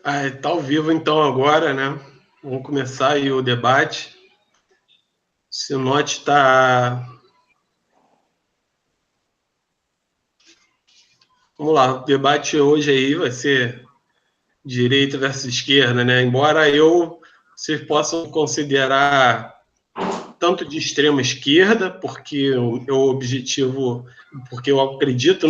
Tá ao vivo então agora, né? Vamos começar aí o debate. O Sinote está... Vamos lá, o debate hoje aí vai ser direita versus esquerda, né? Embora vocês possam considerar tanto de extrema esquerda, porque porque eu acredito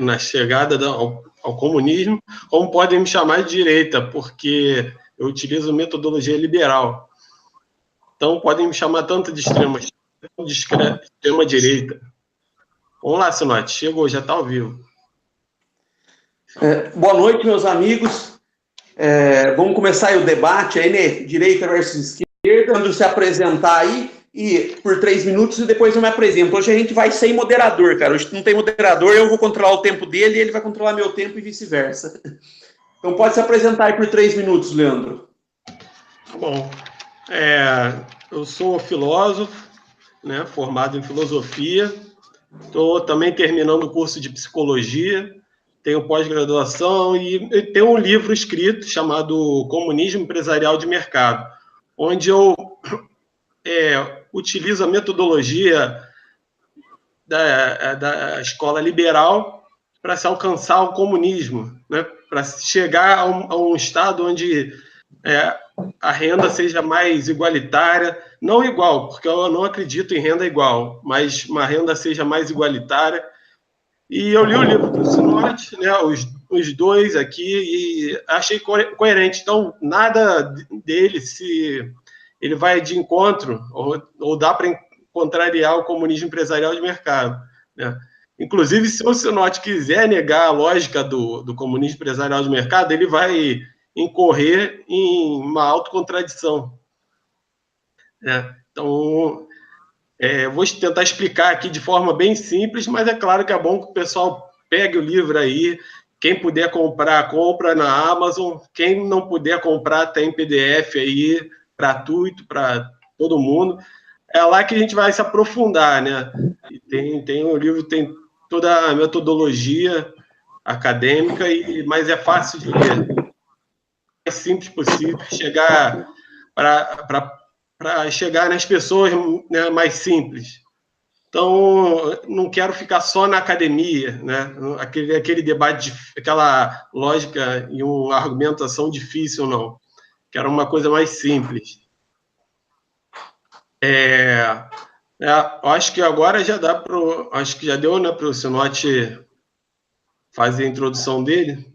na chegada ao comunismo, como podem me chamar de direita, porque eu utilizo metodologia liberal. Então, podem me chamar tanto de extrema esquerda como de extrema direita. Vamos lá, Sinote, chegou, já está ao vivo. Boa noite, meus amigos. Vamos começar aí o debate aí, né? Direita versus esquerda. Quando se apresentar aí, e por 3 minutos e depois eu me apresento. Hoje a gente vai sem moderador, cara. Hoje não tem moderador, eu vou controlar o tempo dele e ele vai controlar meu tempo e vice-versa. Então pode se apresentar aí por 3 minutos, Leandro. Bom, eu sou filósofo, né, formado em filosofia. Estou também terminando o curso de psicologia, tenho pós-graduação e tenho um livro escrito chamado Comunismo Empresarial de Mercado, onde eu utilizo a metodologia da escola liberal para se alcançar o comunismo, né? Para chegar a um estado onde a renda seja mais igualitária, não igual, porque eu não acredito em renda igual, mas uma renda seja mais igualitária. E eu li o livro do Sinote, né, os dois aqui, e achei coerente. Então, nada dele, se ele vai de encontro, ou dá para contrariar o comunismo empresarial de mercado, né? Inclusive, se o Sinote quiser negar a lógica do comunismo empresarial de mercado, ele vai incorrer em uma autocontradição, né? Então, vou tentar explicar aqui de forma bem simples, mas é claro que é bom que o pessoal pegue o livro aí. Quem puder comprar, compra na Amazon. Quem não puder comprar, tem PDF aí, gratuito para todo mundo. É lá que a gente vai se aprofundar, né? E o livro tem toda a metodologia acadêmica, mas é fácil de ler. Mais simples possível, chegar para chegar nas pessoas, né, mais simples. Então, não quero ficar só na academia, né? Aquele debate, aquela lógica e uma argumentação difícil, não. Quero uma coisa mais simples. Acho que agora já dá para... Acho que já deu, né, para o Sinote fazer a introdução dele.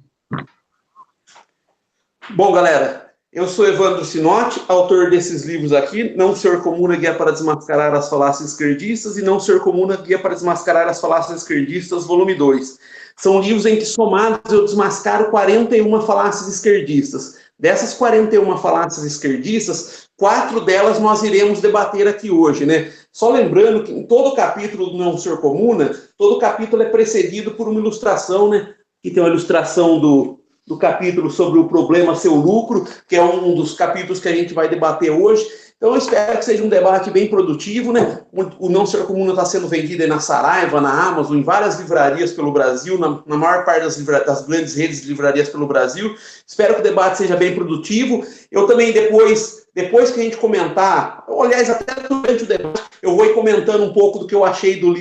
Bom, galera, eu sou Evandro Sinote, autor desses livros aqui, Não Ser Comuna, Guia para Desmascarar as Falácias Esquerdistas, e Não Ser Comuna, Guia para Desmascarar as Falácias Esquerdistas, volume 2. São livros em que, somados, eu desmascaro 41 falácias esquerdistas. Dessas 41 falácias esquerdistas, 4 delas nós iremos debater aqui hoje, né? Só lembrando que em todo capítulo do Não Ser Comuna, todo capítulo é precedido por uma ilustração, né? Que tem uma ilustração do capítulo sobre o problema seu lucro, que é um dos capítulos que a gente vai debater hoje. Então, eu espero que seja um debate bem produtivo, né? O Não Ser Comuna está sendo vendido aí na Saraiva, na Amazon, em várias livrarias pelo Brasil, na maior parte das grandes redes de livrarias pelo Brasil. Espero que o debate seja bem produtivo. Eu também, depois que a gente comentar, aliás, até durante o debate, eu vou ir comentando um pouco do que eu achei do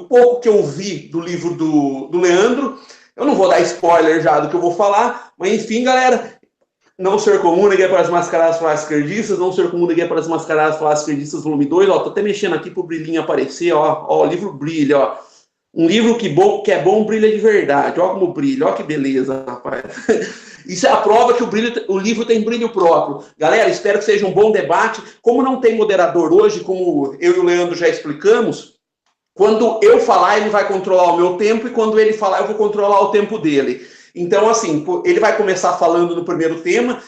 pouco que eu vi do livro do Leandro. Eu não vou dar spoiler já do que eu vou falar, mas enfim, galera, Não Ser Comuna, Guia para Desmascarar as Falácias Esquerdistas, Não Ser Comuna, Guia para Desmascarar as Falácias Esquerdistas, volume 2, ó, tô até mexendo aqui pro brilhinho aparecer, ó, o livro brilha, ó. Um livro que é bom brilha de verdade, ó como brilha, ó que beleza, rapaz. Isso é a prova que o livro tem brilho próprio. Galera, espero que seja um bom debate. Como não tem moderador hoje, como eu e o Leandro já explicamos, quando eu falar, ele vai controlar o meu tempo, e quando ele falar, eu vou controlar o tempo dele. Então, assim, ele vai começar falando no primeiro tema,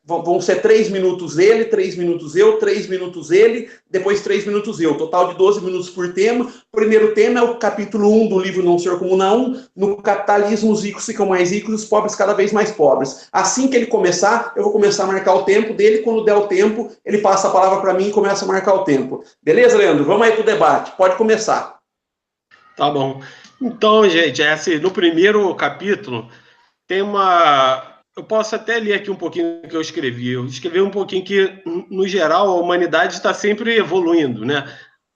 vão ser 3 minutos ele, 3 minutos eu, 3 minutos ele, depois 3 minutos eu, total de 12 minutos por tema. O primeiro tema é o capítulo 1 do livro Não Ser Comuna 1, no capitalismo os ricos ficam mais ricos e os pobres cada vez mais pobres. Assim que ele começar, eu vou começar a marcar o tempo dele, quando der o tempo, ele passa a palavra para mim e começa a marcar o tempo. Beleza, Leandro? Vamos aí pro debate, pode começar. Tá bom. Então, gente, assim, no primeiro capítulo tem uma. Eu posso até ler aqui um pouquinho que eu escrevi. Eu escrevi um pouquinho que, no geral, a humanidade está sempre evoluindo, né?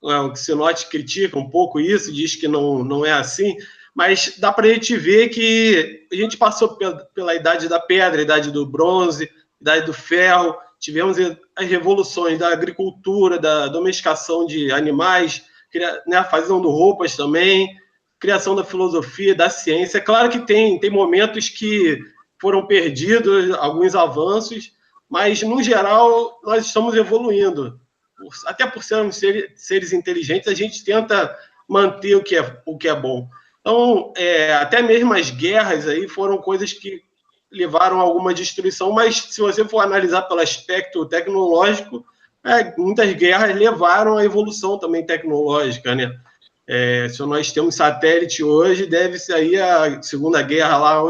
O Sinote critica um pouco isso, diz que não é assim, mas dá para a gente ver que a gente passou pela idade da pedra, idade do bronze, idade do ferro, tivemos as revoluções da agricultura, da domesticação de animais, né, fazendo roupas também, criação da filosofia, da ciência. É claro que tem momentos que foram perdidos, alguns avanços, mas, no geral, nós estamos evoluindo. Até por sermos seres inteligentes, a gente tenta manter o que é bom. Então, até mesmo as guerras aí foram coisas que levaram a alguma destruição, mas se você for analisar pelo aspecto tecnológico, muitas guerras levaram à evolução também tecnológica, né? Se nós temos satélite hoje, deve-se aí a Segunda Guerra lá,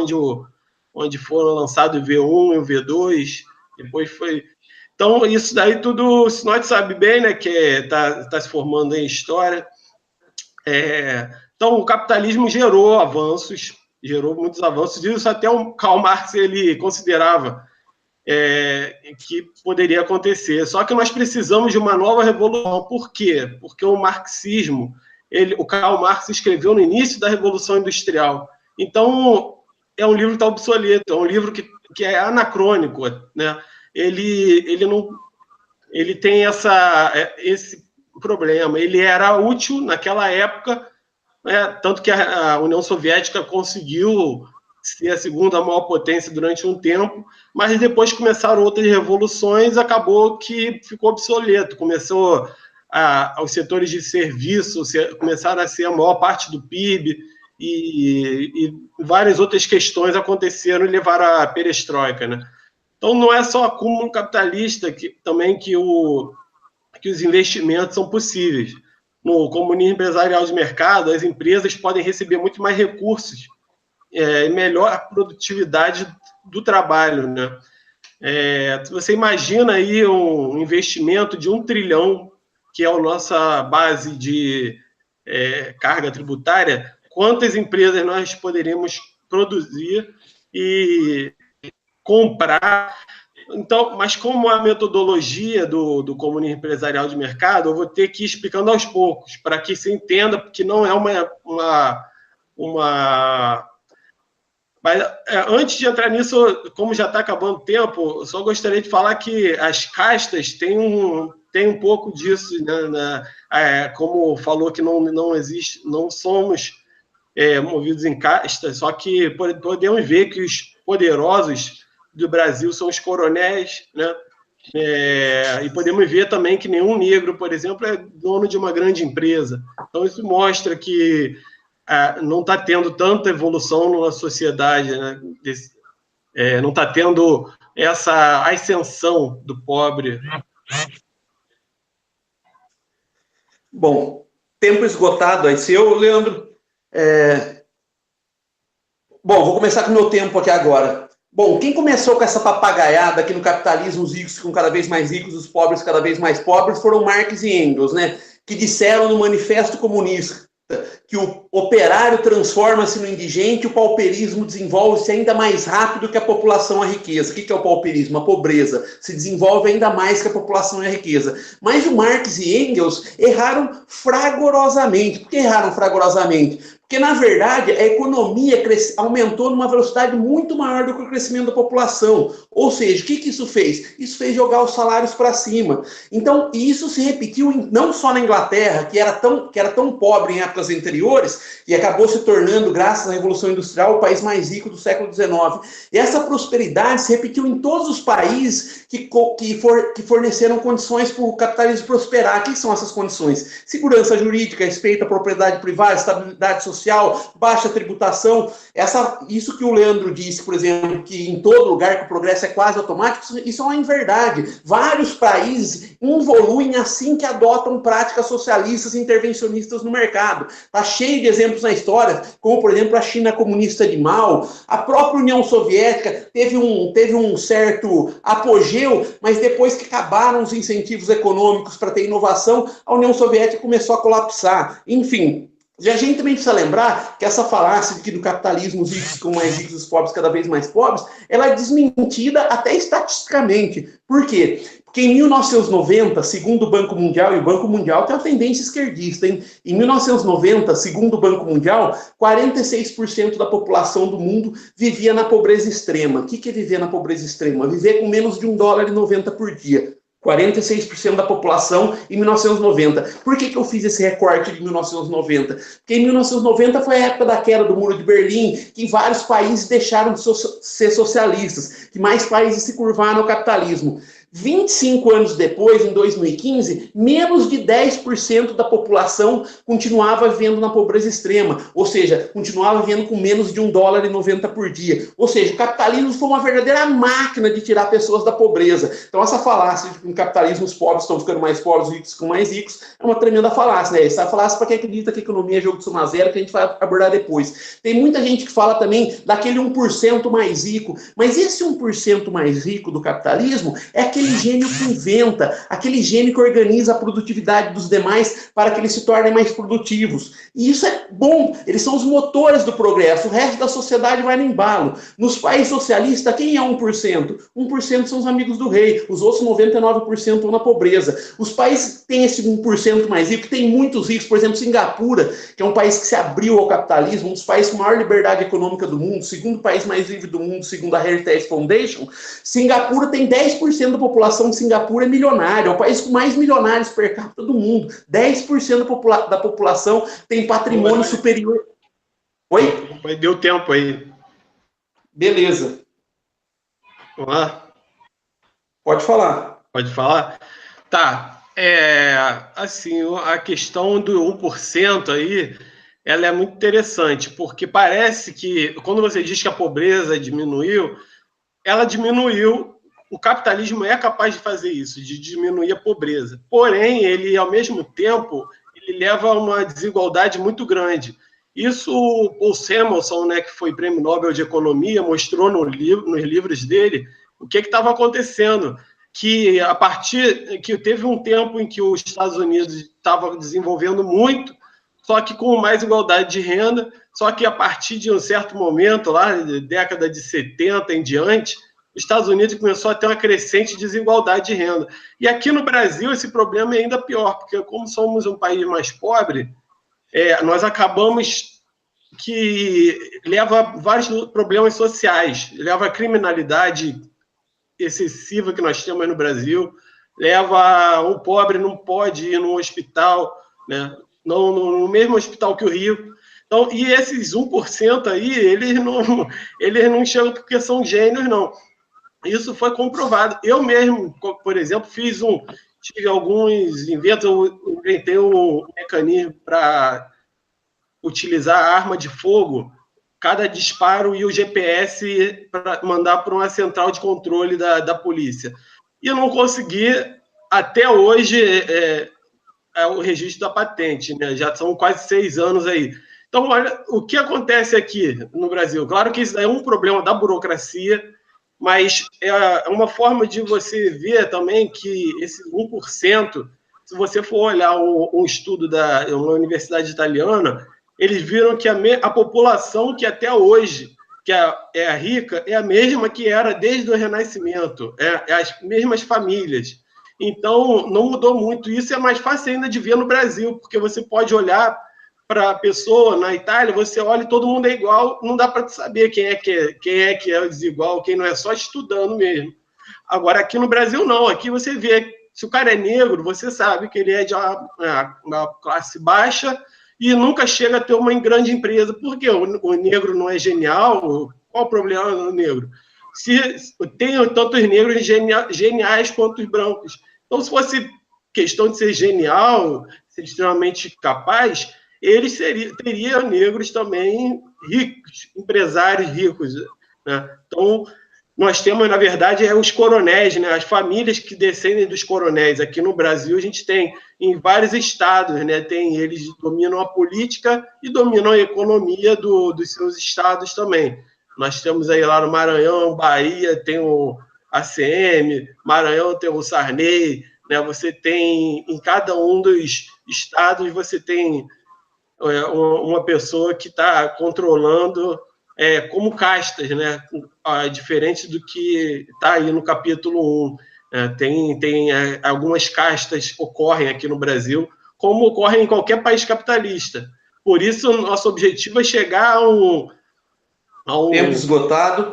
onde foram lançados o V1 e o V2, depois foi... Então, isso daí tudo o Sinote sabe bem, né, que está se formando em história. Então, o capitalismo gerou muitos avanços, e isso até o Karl Marx ele considerava que poderia acontecer. Só que nós precisamos de uma nova revolução. Por quê? Porque o marxismo, o Karl Marx escreveu no início da Revolução Industrial. Então, é um livro que está obsoleto, é um livro que é anacrônico, né? Ele tem esse problema. Ele era útil naquela época, tanto que a União Soviética conseguiu ser a segunda maior potência durante um tempo, mas depois começaram outras revoluções, acabou que ficou obsoleto. Começou os setores de serviço começaram a ser a maior parte do PIB, e várias outras questões aconteceram e levaram à perestroika, né? Então, não é só acúmulo capitalista também que os investimentos são possíveis. No comunismo empresarial de mercado, as empresas podem receber muito mais recursos e melhor produtividade do trabalho, né? Você imagina aí um investimento de 1 trilhão, que é a nossa base de carga tributária, quantas empresas nós poderíamos produzir e comprar. Então, mas como a metodologia do comunismo empresarial de mercado, eu vou ter que ir explicando aos poucos, para que se entenda que não é uma... Mas antes de entrar nisso, como já está acabando o tempo, eu só gostaria de falar que as castas têm um pouco disso, né? Como falou que não existe, não somos movidos em castas, só que podemos ver que os poderosos do Brasil são os coronéis, né? E podemos ver também que nenhum negro, por exemplo, é dono de uma grande empresa. Então, isso mostra que não está tendo tanta evolução na sociedade, né? Não está tendo essa ascensão do pobre. Bom, tempo esgotado aí seu, Leandro. Bom, vou começar com o meu tempo aqui agora. Bom, quem começou com essa papagaiada aqui no capitalismo, os ricos ficam cada vez mais ricos, os pobres cada vez mais pobres, foram Marx e Engels, né? Que disseram no Manifesto Comunista que o operário transforma-se no indigente, o pauperismo desenvolve-se ainda mais rápido que a população e a riqueza. O que é o pauperismo? A pobreza. Se desenvolve ainda mais que a população e a riqueza. Mas o Marx e Engels erraram fragorosamente. Por que erraram fragorosamente? Porque, na verdade, a economia aumentou numa velocidade muito maior do que o crescimento da população. Ou seja, o que isso fez? Isso fez jogar os salários para cima. Então, isso se repetiu não só na Inglaterra, que era tão pobre em épocas anteriores, e acabou se tornando, graças à Revolução Industrial, o país mais rico do século XIX. E essa prosperidade se repetiu em todos os países que forneceram condições para o capitalismo prosperar. O que são essas condições? Segurança jurídica, respeito à propriedade privada, estabilidade social, baixa tributação. Isso que o Leandro disse, por exemplo, que em todo lugar que o progresso é quase automático, isso não é verdade. Vários países evoluem assim que adotam práticas socialistas e intervencionistas no mercado. Está cheio de exemplos na história, como, por exemplo, a China comunista de Mao, a própria União Soviética teve um certo apogeu, mas depois que acabaram os incentivos econômicos para ter inovação, a União Soviética começou a colapsar. Enfim, E a gente também precisa lembrar que essa falácia de que no capitalismo os ricos ficam mais ricos e os pobres cada vez mais pobres, ela é desmentida até estatisticamente. Por quê? Porque em 1990, segundo o Banco Mundial, e o Banco Mundial tem uma tendência esquerdista, hein? Em 1990, segundo o Banco Mundial, 46% da população do mundo vivia na pobreza extrema. O que é viver na pobreza extrema? Viver com menos de US$ 1,90 por dia. 46% da população em 1990. Por que eu fiz esse recorte de 1990? Porque em 1990 foi a época da queda do Muro de Berlim, que vários países deixaram de ser socialistas, que mais países se curvaram ao capitalismo. 25 anos depois, em 2015, menos de 10% da população continuava vivendo na pobreza extrema, ou seja, continuava vivendo com menos de US$ 1,90 por dia. Ou seja, o capitalismo foi uma verdadeira máquina de tirar pessoas da pobreza. Então essa falácia de que no capitalismo os pobres estão ficando mais pobres, os ricos ficam mais ricos, é uma tremenda falácia, né? Essa falácia para quem acredita que a economia é jogo de soma zero, que a gente vai abordar depois. Tem muita gente que fala também daquele 1% mais rico, mas esse 1% mais rico do capitalismo é aquele gênio que inventa, aquele gênio que organiza a produtividade dos demais para que eles se tornem mais produtivos. E isso é bom, eles são os motores do progresso, o resto da sociedade vai no embalo. Nos países socialistas, quem é 1%? 1% são os amigos do rei, os outros 99% estão na pobreza. Os países que têm esse 1% mais rico, que tem muitos ricos, por exemplo, Singapura, que é um país que se abriu ao capitalismo, um dos países com maior liberdade econômica do mundo, segundo país mais livre do mundo, segundo a Heritage Foundation. Singapura tem 10% da população de Singapura é milionária, é o país com mais milionários per capita do mundo. 10% da população tem patrimônio superior. Oi? Deu tempo aí. Beleza. Vamos lá? Pode falar. Pode falar? Tá. Assim, a questão do 1% aí, ela é muito interessante, porque parece que, quando você diz que a pobreza diminuiu, ela diminuiu. O capitalismo é capaz de fazer isso, de diminuir a pobreza. Porém, ele, ao mesmo tempo, ele leva a uma desigualdade muito grande. Isso o Paul Samuelson, né, que foi Prêmio Nobel de Economia, mostrou nos livros dele o que estava acontecendo. Que a partir que teve um tempo em que os Estados Unidos estavam desenvolvendo muito, só que com mais igualdade de renda, só que a partir de um certo momento, lá, década de 70 em diante, os Estados Unidos começou a ter uma crescente desigualdade de renda. E aqui no Brasil esse problema é ainda pior, porque como somos um país mais pobre, nós acabamos que leva a vários problemas sociais, leva a criminalidade excessiva que nós temos no Brasil, leva um pobre não pode ir no hospital, né? Não, no mesmo hospital que o rico. Então, e esses 1% aí, eles não chegam porque são gênios, não. Isso foi comprovado. Eu mesmo, por exemplo, tive alguns inventos, eu inventei um mecanismo para utilizar a arma de fogo, cada disparo e o GPS para mandar para uma central de controle da polícia. E eu não consegui, até hoje, o registro da patente, né? Já são quase 6 anos aí. Então, olha, o que acontece aqui no Brasil? Claro que isso é um problema da burocracia, mas é uma forma de você ver também que esse 1%, se você for olhar um estudo da uma universidade italiana, eles viram que a população que até hoje que é rica é a mesma que era desde o Renascimento, as mesmas famílias. Então, não mudou muito. Isso é mais fácil ainda de ver no Brasil, porque você pode olhar para a pessoa na Itália, você olha e todo mundo é igual, não dá para saber quem é que é desigual, quem não é, só estudando mesmo. Agora, aqui no Brasil, não. Aqui você vê, se o cara é negro, você sabe que ele é de uma classe baixa e nunca chega a ter uma grande empresa. Por quê? O negro não é genial? Qual o problema do negro? Tem tantos negros geniais quanto os brancos. Então, se fosse questão de ser genial, ser extremamente capaz, eles teriam negros também ricos, empresários ricos, né? Então, nós temos, na verdade, os coronéis, né? As famílias que descendem dos coronéis. Aqui no Brasil, a gente tem em vários estados, né? Eles dominam a política e dominam a economia dos seus estados também. Nós temos aí lá no Maranhão, Bahia, tem o ACM, Maranhão tem o Sarney, né? Você tem, em cada um dos estados, você tem uma pessoa que está controlando como castas, né? Diferente do que está aí no capítulo 1. Tem algumas castas que ocorrem aqui no Brasil, como ocorrem em qualquer país capitalista. Por isso, o nosso objetivo é chegar a um tempo esgotado.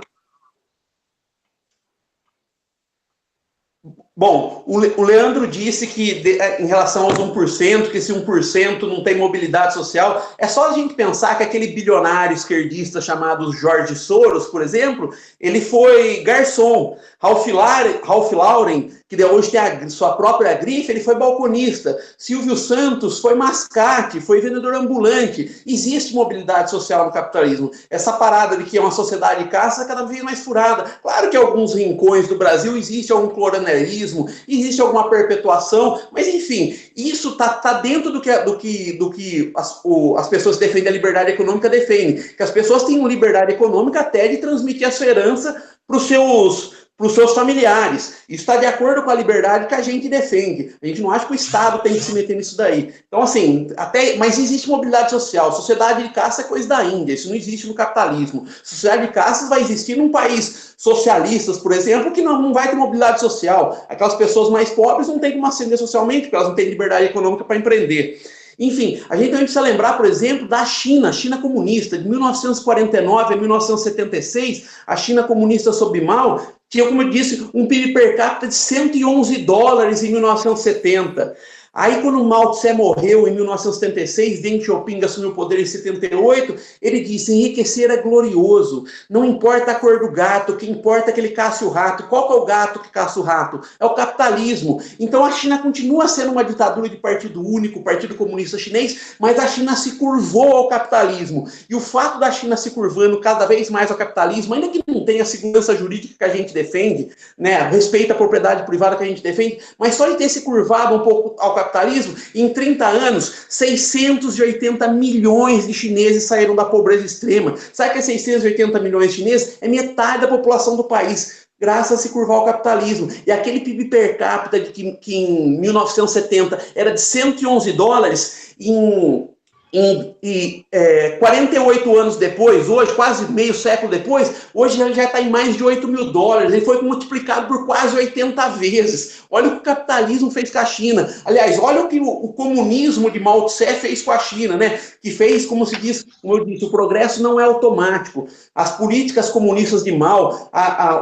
Bom, o Leandro disse que, em relação aos 1%, que esse 1% não tem mobilidade social, é só a gente pensar que aquele bilionário esquerdista chamado Jorge Soros, por exemplo, ele foi garçom. Ralph Lauren, que hoje tem a sua própria grife, ele foi balconista. Silvio Santos foi mascate, foi vendedor ambulante. Existe mobilidade social no capitalismo. Essa parada de que é uma sociedade de caça é cada vez mais furada. Claro que em alguns rincões do Brasil existe algum coronelismo, existe alguma perpetuação, mas enfim, isso tá dentro do que as pessoas que defendem a liberdade econômica defendem, que as pessoas tenham liberdade econômica até de transmitir a sua herança para os seus familiares. Isso está de acordo com a liberdade que a gente defende. A gente não acha que o Estado tem que se meter nisso daí. Então, assim, mas existe mobilidade social. Sociedade de caça é coisa da Índia, isso não existe no capitalismo. Sociedade de caça vai existir num país socialistas, por exemplo, que não vai ter mobilidade social. Aquelas pessoas mais pobres não têm como ascender socialmente, porque elas não têm liberdade econômica para empreender. Enfim, a gente também precisa lembrar, por exemplo, da China comunista, de 1949 a 1976, a China comunista sob Mao tinha, como eu disse, um PIB per capita de $111 em 1970. Aí, quando Mao Tse morreu em 1976, Deng Xiaoping assumiu o poder em 78, ele disse: enriquecer é glorioso, não importa a cor do gato, o que importa é que ele caça o rato. Qual que é o gato que caça o rato? É o capitalismo. Então a China continua sendo uma ditadura de partido único, o Partido Comunista Chinês, mas a China se curvou ao capitalismo. E o fato da China se curvando cada vez mais ao capitalismo, ainda que não tenha a segurança jurídica que a gente defende, né, respeito à propriedade privada que a gente defende, mas só de ter se curvado um pouco ao capitalismo, em 30 anos, 680 milhões de chineses saíram da pobreza extrema. Sabe que 680 milhões de chineses é metade da população do país, graças a se curvar ao capitalismo. E aquele PIB per capita que em 1970 era de $111, em 48 anos depois, hoje, quase meio século depois, hoje já está em mais de $8 mil. Ele foi multiplicado por quase 80 vezes. Olha o que o capitalismo fez com a China. Aliás, olha o que o comunismo de Mao Tse fez com a China, né? Que fez, como se diz, como eu disse, o progresso não é automático. As políticas comunistas de Mao,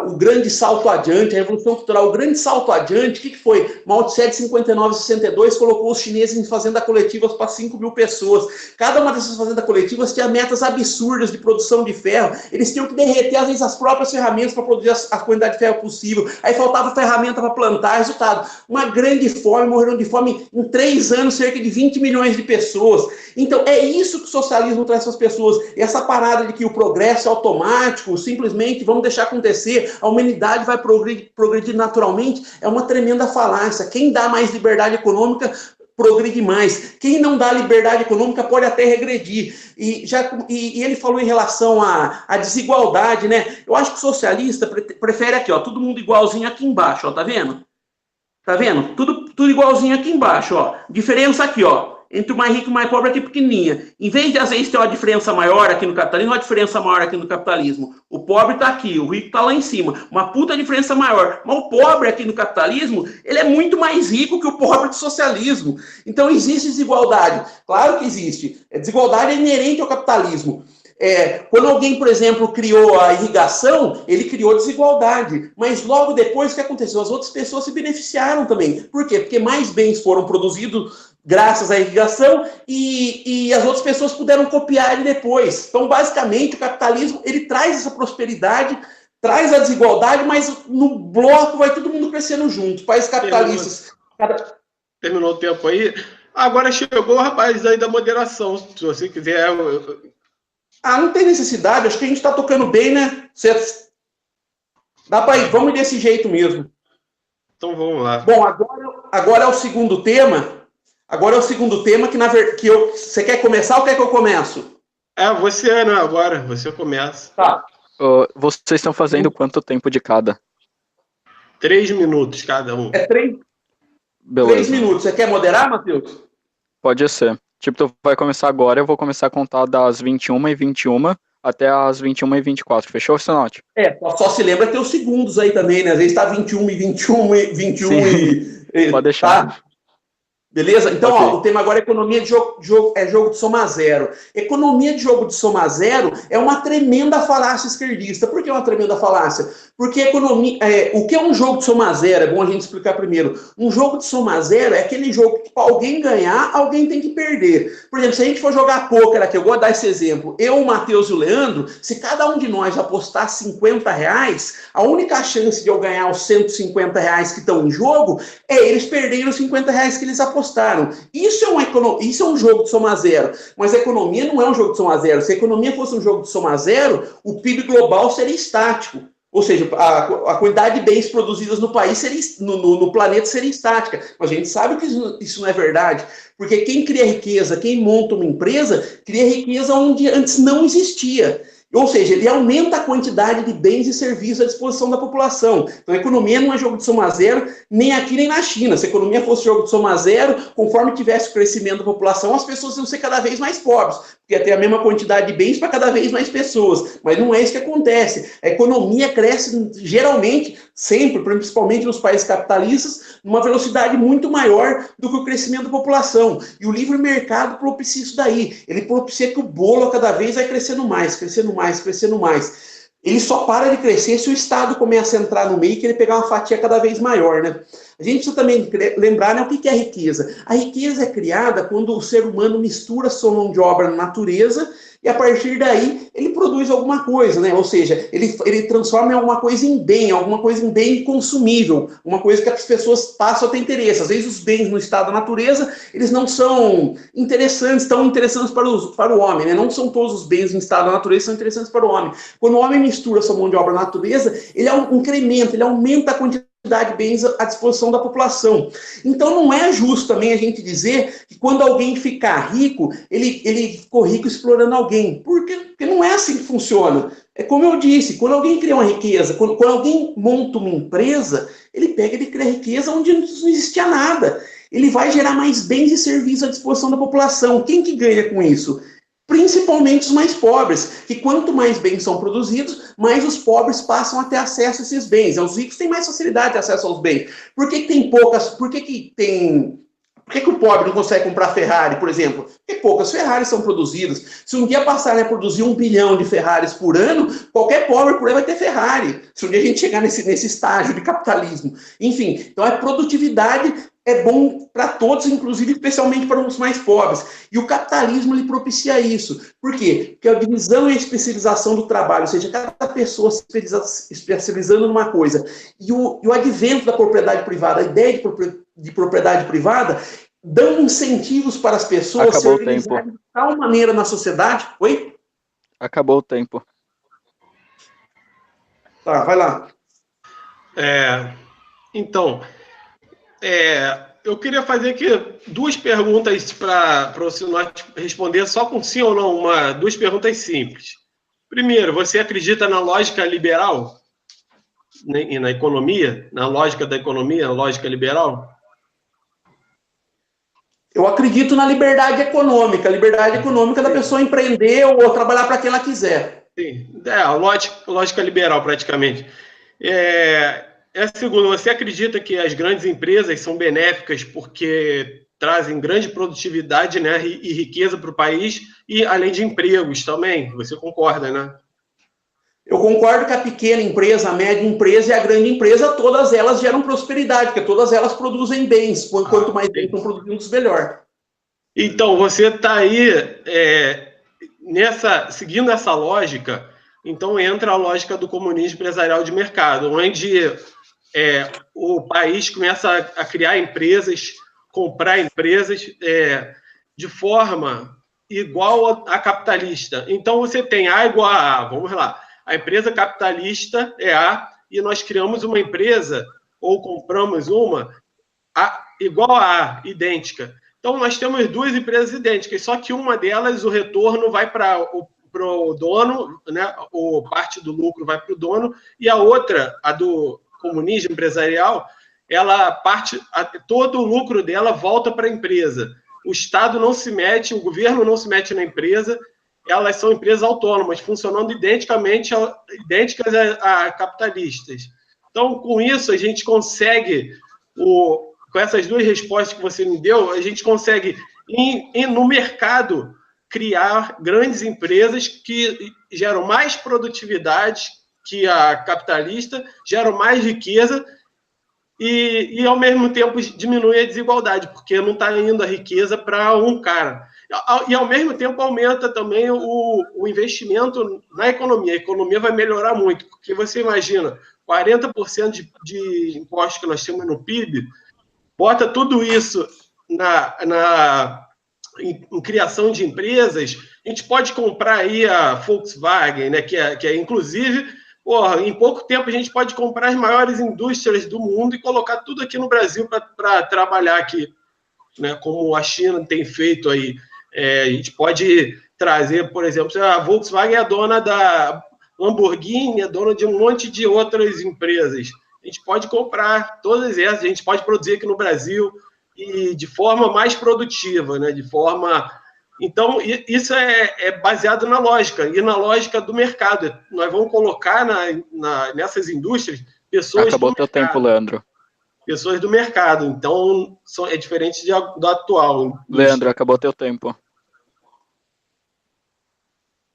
o grande salto adiante, a Revolução Cultural, o grande salto adiante, o que foi? Mao Tse, de 59 a 62, colocou os chineses em fazendas coletivas para 5 mil pessoas. Cada uma dessas fazendas coletivas tinha metas absurdas de produção de ferro. Eles tinham que derreter, às vezes, as próprias ferramentas para produzir a quantidade de ferro possível. Aí faltava ferramenta para plantar. Resultado, uma grande fome, morreram de fome em 3 anos, cerca de 20 milhões de pessoas. Então, é isso que o socialismo traz para as pessoas. Essa parada de que o progresso é automático, simplesmente vamos deixar acontecer, a humanidade vai progredir naturalmente, é uma tremenda falácia. Quem dá mais liberdade econômica progride mais. Quem não dá liberdade econômica pode até regredir. E ele falou em relação à desigualdade, né? Eu acho que o socialista prefere aqui, ó, todo mundo igualzinho aqui embaixo, ó, tá vendo? Tá vendo? Tudo igualzinho aqui embaixo, ó. Diferença aqui, ó. Entre o mais rico e o mais pobre aqui pequenininha. Em vez de, às vezes, ter uma diferença maior aqui no capitalismo, uma diferença maior aqui no capitalismo. O pobre tá aqui, o rico tá lá em cima. Uma puta diferença maior. Mas o pobre aqui no capitalismo, ele é muito mais rico que o pobre do socialismo. Então, existe desigualdade. Claro que existe. A desigualdade é inerente ao capitalismo. Quando alguém, por exemplo, criou a irrigação, ele criou desigualdade. Mas logo depois, o que aconteceu? As outras pessoas se beneficiaram também. Por quê? Porque mais bens foram produzidos graças à irrigação e as outras pessoas puderam copiar ele depois. Então, basicamente, o capitalismo ele traz essa prosperidade, traz a desigualdade, mas no bloco vai todo mundo crescendo junto. Países capitalistas. Terminou o tempo aí. Agora chegou o rapaz aí da moderação. Se você quiser... não tem necessidade. Acho que a gente está tocando bem, né? Dá para ir. Vamos desse jeito mesmo. Então, vamos lá. Bom, agora é o segundo tema. Agora é o segundo tema que você quer começar ou quer que eu comece? Você, né? Agora, você começa. Tá. Vocês estão fazendo quanto tempo de cada? 3 minutos cada um. 3 minutos. Você quer moderar, Matheus? Pode ser. Tipo, tu vai começar agora, eu vou começar a contar das 21h21 até as 21h24. Fechou, Sinote? Só se lembra que tem os segundos aí também, né? Às vezes tá 21 e 21 e 21 Sim, e pode deixar. tá? Beleza? Então, Ok. o tema agora é economia de jogo de soma zero. Economia de jogo de soma zero é uma tremenda falácia esquerdista. Por que é uma tremenda falácia? Porque economia, o que é um jogo de soma zero? É bom a gente explicar primeiro. Um jogo de soma zero é aquele jogo que para alguém ganhar, alguém tem que perder. Por exemplo, se a gente for jogar pôquer aqui, eu vou dar esse exemplo. Eu, o Matheus e o Leandro, se cada um de nós apostar R$ 50, a única chance de eu ganhar os R$ 150 que estão em jogo é eles perderem os R$ 50 que eles apostaram. Isso é um jogo de soma zero. Mas a economia não é um jogo de soma zero. Se a economia fosse um jogo de soma zero, o PIB global seria estático. Ou seja, a quantidade de bens produzidos no país no planeta seria estática. Mas a gente sabe que isso não é verdade. Porque quem cria riqueza, quem monta uma empresa, cria riqueza onde antes não existia. Ou seja, ele aumenta a quantidade de bens e serviços à disposição da população. Então, a economia não é jogo de soma zero, nem aqui nem na China. Se a economia fosse jogo de soma zero, conforme tivesse o crescimento da população, as pessoas iam ser cada vez mais pobres, porque ia ter a mesma quantidade de bens para cada vez mais pessoas. Mas não é isso que acontece. A economia cresce, geralmente, sempre, principalmente nos países capitalistas, numa velocidade muito maior do que o crescimento da população. E o livre mercado propicia isso daí. Ele propicia que o bolo cada vez vai crescendo mais, crescendo mais, crescendo mais. Ele só para de crescer se o Estado começa a entrar no meio e ele pegar uma fatia cada vez maior, né? A gente precisa também lembrar, né, o que é riqueza. A riqueza é criada quando o ser humano mistura sua mão de obra na natureza e a partir daí ele produz alguma coisa, né? Ou seja, ele transforma alguma coisa em bem consumível, uma coisa que as pessoas passam a ter interesse. Às vezes os bens no estado da natureza, eles não são tão interessantes para o homem, né? Não são todos os bens no estado da natureza que são interessantes para o homem. Quando o homem mistura sua mão de obra na natureza, ele incrementa, ele aumenta a quantidade de bens à disposição da população. Então não é justo também a gente dizer que quando alguém ficar rico, ele ficou rico explorando alguém, porque não é assim que funciona. É como eu disse, quando alguém cria uma riqueza, quando alguém monta uma empresa, ele cria riqueza onde não existia nada. Ele vai gerar mais bens e serviços à disposição da população. Quem que ganha com isso? Principalmente os mais pobres, que quanto mais bens são produzidos, mais os pobres passam a ter acesso a esses bens. Os ricos têm mais facilidade de acesso aos bens. Por que o pobre não consegue comprar Ferrari, por exemplo? Porque poucas Ferraris são produzidas. Se um dia passarem a produzir 1 bilhão de Ferraris por ano, qualquer pobre por aí vai ter Ferrari. Se um dia a gente chegar nesse estágio de capitalismo. Enfim, então a produtividade é bom para todos, inclusive especialmente para os mais pobres. E o capitalismo ele propicia isso. Por quê? Porque a divisão e a especialização do trabalho, ou seja, cada pessoa se especializando numa coisa, e o advento da propriedade privada, a ideia de propriedade privada, dão incentivos para as pessoas se organizarem de tal maneira na sociedade. Oi? Acabou o tempo. Tá, vai lá. Então, eu queria fazer aqui 2 perguntas para o senhor responder só com sim ou não, 2 perguntas simples. Primeiro, você acredita na lógica liberal? E na economia? Na lógica da economia, na lógica liberal? Eu acredito na liberdade econômica da pessoa empreender ou trabalhar para quem ela quiser. Sim, a lógica liberal, praticamente. Segundo, você acredita que as grandes empresas são benéficas porque trazem grande produtividade, né, e riqueza para o país, e além de empregos também? Você concorda, né? Eu concordo que a pequena empresa, a média empresa e a grande empresa, todas elas geram prosperidade, porque todas elas produzem bens. Quanto mais bens estão produzidos, melhor. Então, você está aí seguindo essa lógica, então entra a lógica do comunismo empresarial de mercado, onde o país começa a criar empresas, comprar empresas de forma igual a capitalista. Então, você tem A igual a A, vamos lá. A empresa capitalista é A, e nós criamos uma empresa, ou compramos uma, igual a A, idêntica. Então, nós temos 2 empresas idênticas, só que uma delas, o retorno vai para o dono, né? Parte do lucro vai para o dono, e a outra, a do comunismo empresarial, todo o lucro dela volta para a empresa. o Estado não se mete, o governo não se mete na empresa, elas são empresas autônomas, funcionando idênticas a capitalistas. Então, com isso, a gente consegue, com essas duas respostas que você me deu, a gente consegue, no mercado, criar grandes empresas que geram mais produtividade que a capitalista, geram mais riqueza e ao mesmo tempo, diminui a desigualdade, porque não está indo a riqueza para um cara. E, ao mesmo tempo, aumenta também o investimento na economia. A economia vai melhorar muito, porque você imagina, 40% de impostos que nós temos no PIB, bota tudo isso em criação de empresas, a gente pode comprar aí a Volkswagen, né, que é inclusive, em pouco tempo a gente pode comprar as maiores indústrias do mundo e colocar tudo aqui no Brasil para trabalhar aqui, né, como a China tem feito aí. A gente pode trazer, por exemplo, a Volkswagen é a dona da Lamborghini, é dona de um monte de outras empresas. A gente pode comprar todas essas, a gente pode produzir aqui no Brasil e de forma mais produtiva, né? Então, isso é baseado na lógica, e na lógica do mercado. Nós vamos colocar nessas indústrias pessoas Acabou teu tempo, Leandro. Pessoas do mercado. Então, é diferente do atual. Leandro, acabou teu tempo.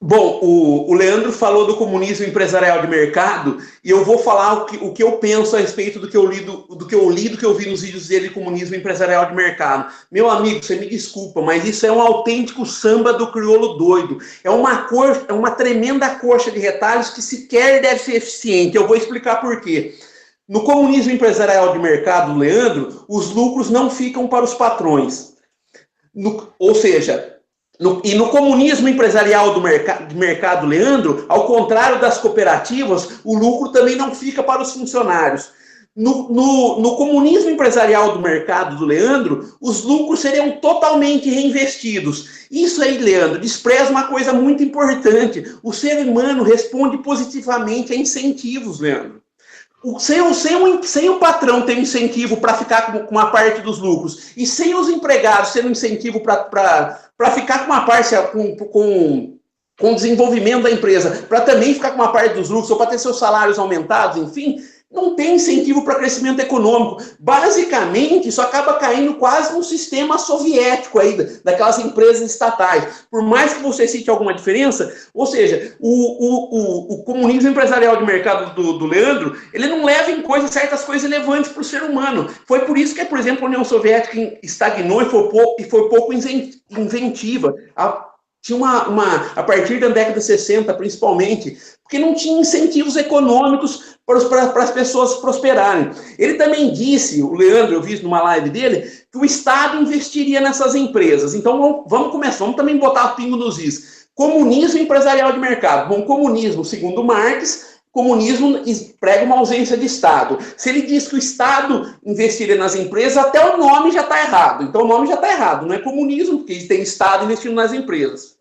Bom, o Leandro falou do comunismo empresarial de mercado e eu vou falar o que eu penso a respeito do que eu li, do que eu vi nos vídeos dele de comunismo empresarial de mercado. Meu amigo, você me desculpa, mas isso é um autêntico samba do crioulo doido. É uma tremenda coxa de retalhos que sequer deve ser eficiente. Eu vou explicar por quê. No comunismo empresarial de mercado, Leandro, os lucros não ficam para os patrões. Ou seja... No comunismo empresarial de mercado, Leandro, ao contrário das cooperativas, o lucro também não fica para os funcionários. No comunismo empresarial do mercado do Leandro, os lucros seriam totalmente reinvestidos. Isso aí, Leandro, despreza uma coisa muito importante. O ser humano responde positivamente a incentivos, Leandro. Sem o patrão ter incentivo para ficar com uma parte dos lucros e sem os empregados tendo incentivo para ficar com uma parte, com o desenvolvimento da empresa, para também ficar com uma parte dos lucros ou para ter seus salários aumentados, enfim, não tem incentivo para crescimento econômico. Basicamente, isso acaba caindo quase num sistema soviético aí, daquelas empresas estatais. Por mais que você cite alguma diferença, ou seja, o comunismo empresarial de mercado do Leandro, ele não leva em conta certas coisas relevantes para o ser humano. Foi por isso que, por exemplo, a União Soviética estagnou e foi pouco inventiva. Tinha a partir da década de 60, principalmente, porque não tinha incentivos econômicos para as pessoas prosperarem. Ele também disse, o Leandro, eu vi numa live dele, que o Estado investiria nessas empresas. Então, vamos começar, vamos também botar o pingo nos is. Comunismo empresarial de mercado. Bom, comunismo, segundo Marx, comunismo prega uma ausência de Estado. Se ele diz que o Estado investiria nas empresas, até o nome já está errado. Então, o nome já está errado. Não é comunismo, porque tem Estado investindo nas empresas.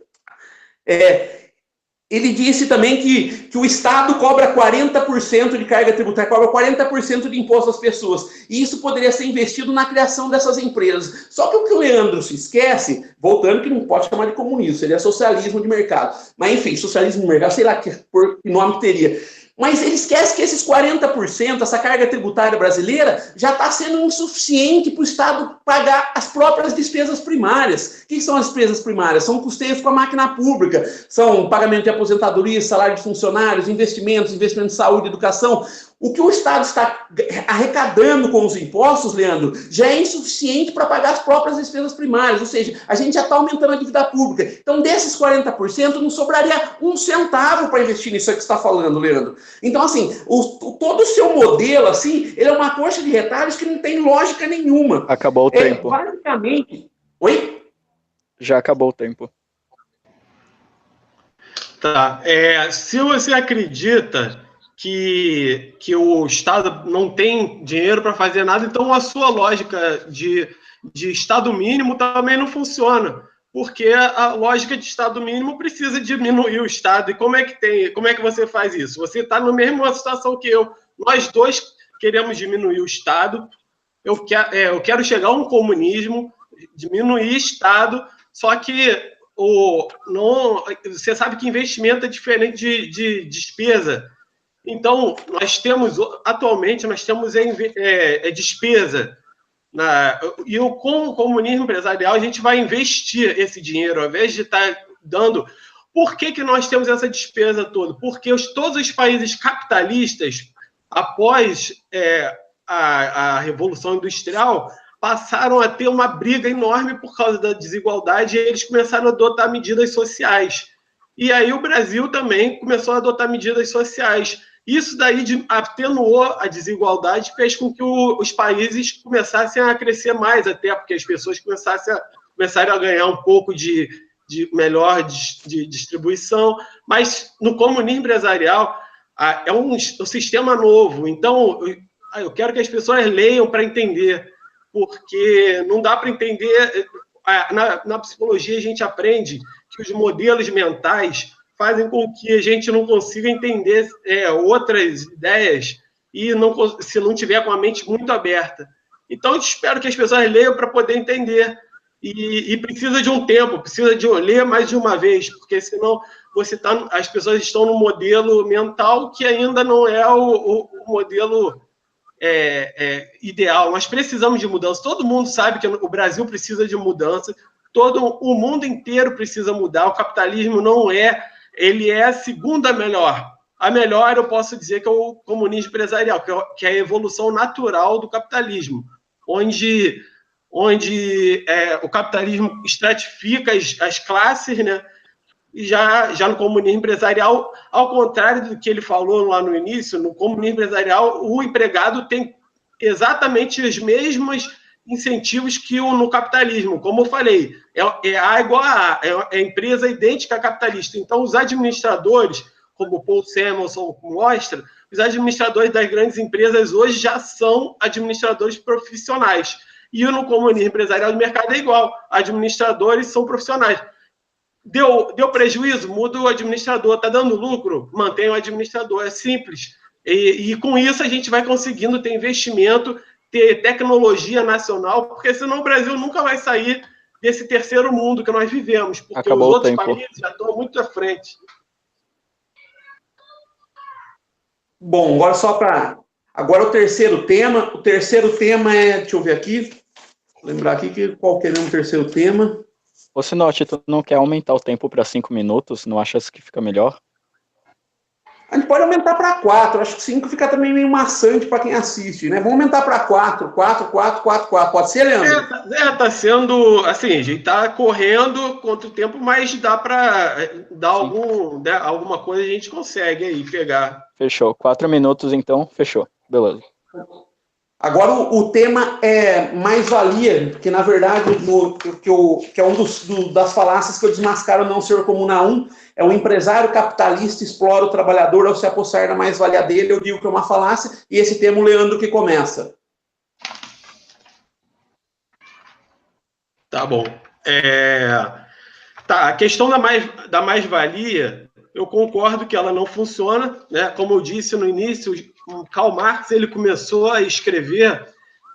Ele disse também que o Estado cobra 40% de carga tributária, cobra 40% de imposto às pessoas. E isso poderia ser investido na criação dessas empresas. Só que o que o Leandro se esquece, voltando que não pode chamar de comunismo, seria socialismo de mercado. Mas enfim, socialismo de mercado, sei lá que nome teria. Mas ele esquece que esses 40%, essa carga tributária brasileira, já está sendo insuficiente para o Estado pagar as próprias despesas primárias. O que são as despesas primárias? São custeios com a máquina pública, são pagamento de aposentadoria, salário de funcionários, investimentos em saúde e educação. O que o Estado está arrecadando com os impostos, Leandro, já é insuficiente para pagar as próprias despesas primárias, ou seja, a gente já está aumentando a dívida pública. Então, desses 40%, não sobraria um centavo para investir nisso que você está falando, Leandro. Então, assim, todo o seu modelo, assim, ele é uma coxa de retalhos que não tem lógica nenhuma. Acabou o tempo. Basicamente... Oi? Já acabou o tempo. Tá. Se você acredita que o Estado não tem dinheiro para fazer nada, então a sua lógica de Estado mínimo também não funciona, porque a lógica de Estado mínimo precisa diminuir o Estado. E como é que você faz isso? Você está na mesma situação que eu. Nós dois queremos diminuir o Estado. Eu quero chegar a um comunismo, diminuir Estado, só que você sabe que investimento é diferente de despesa. Então, atualmente, nós temos despesa. E com o comunismo empresarial, a gente vai investir esse dinheiro, ao invés de estar dando... Por que nós temos essa despesa toda? Porque todos os países capitalistas, após a Revolução Industrial, passaram a ter uma briga enorme por causa da desigualdade e eles começaram a adotar medidas sociais. E aí o Brasil também começou a adotar medidas sociais. Isso daí atenuou a desigualdade, fez com que os países começassem a crescer mais, até porque as pessoas começaram a ganhar um pouco de melhor de distribuição. Mas no comunismo empresarial é um sistema novo. Então, eu quero que as pessoas leiam para entender, porque não dá para entender... Na psicologia, a gente aprende que os modelos mentais fazem com que a gente não consiga entender outras ideias se não tiver com a mente muito aberta. Então, eu espero que as pessoas leiam para poder entender. E precisa de um tempo, precisa de ler mais de uma vez, porque senão as pessoas estão num modelo mental que ainda não é o modelo ideal. Nós precisamos de mudança. Todo mundo sabe que o Brasil precisa de mudança. O mundo inteiro precisa mudar. O capitalismo ele é a segunda melhor. A melhor, eu posso dizer, que é o comunismo empresarial, que é a evolução natural do capitalismo, onde o capitalismo estratifica as classes, né? E já no comunismo empresarial, ao contrário do que ele falou lá no início, no comunismo empresarial, o empregado tem exatamente os mesmos incentivos que no capitalismo. Como eu falei, A igual a A, é empresa idêntica à capitalista. Então, os administradores, como o Paul Samuelson mostra, os administradores das grandes empresas hoje já são administradores profissionais. E no comunismo empresarial do mercado é igual. Administradores são profissionais. Deu prejuízo? Muda o administrador. Está dando lucro? Mantém o administrador. É simples. E com isso a gente vai conseguindo ter investimento, ter tecnologia nacional, porque senão o Brasil nunca vai sair desse terceiro mundo que nós vivemos, porque acabou os outros países já estão muito à frente. Bom, agora o terceiro tema. O terceiro tema deixa eu ver aqui, lembrar aqui qual que é o terceiro tema. Ô, Sinote, tu não quer aumentar o tempo para 5 minutos? Não achas que fica melhor? A gente pode aumentar para 4. Acho que 5 fica também meio maçante para quem assiste, né? Vamos aumentar para 4. 4. Pode ser, Leandro? Tá sendo... Assim, a gente tá correndo contra o tempo, mas dá para dar alguma coisa, a gente consegue aí pegar. Fechou. 4 minutos, então. Fechou. Beleza. Agora o tema é mais-valia, que na verdade que é das falácias que eu desmascaro não ser comum na 1, é o empresário capitalista explora o trabalhador ao se apossar da mais-valia dele. Eu digo que é uma falácia, e esse tema o Leandro que começa. Tá bom. A questão da mais-valia, eu concordo que ela não funciona, né? Como eu disse no início, o Karl Marx ele começou a escrever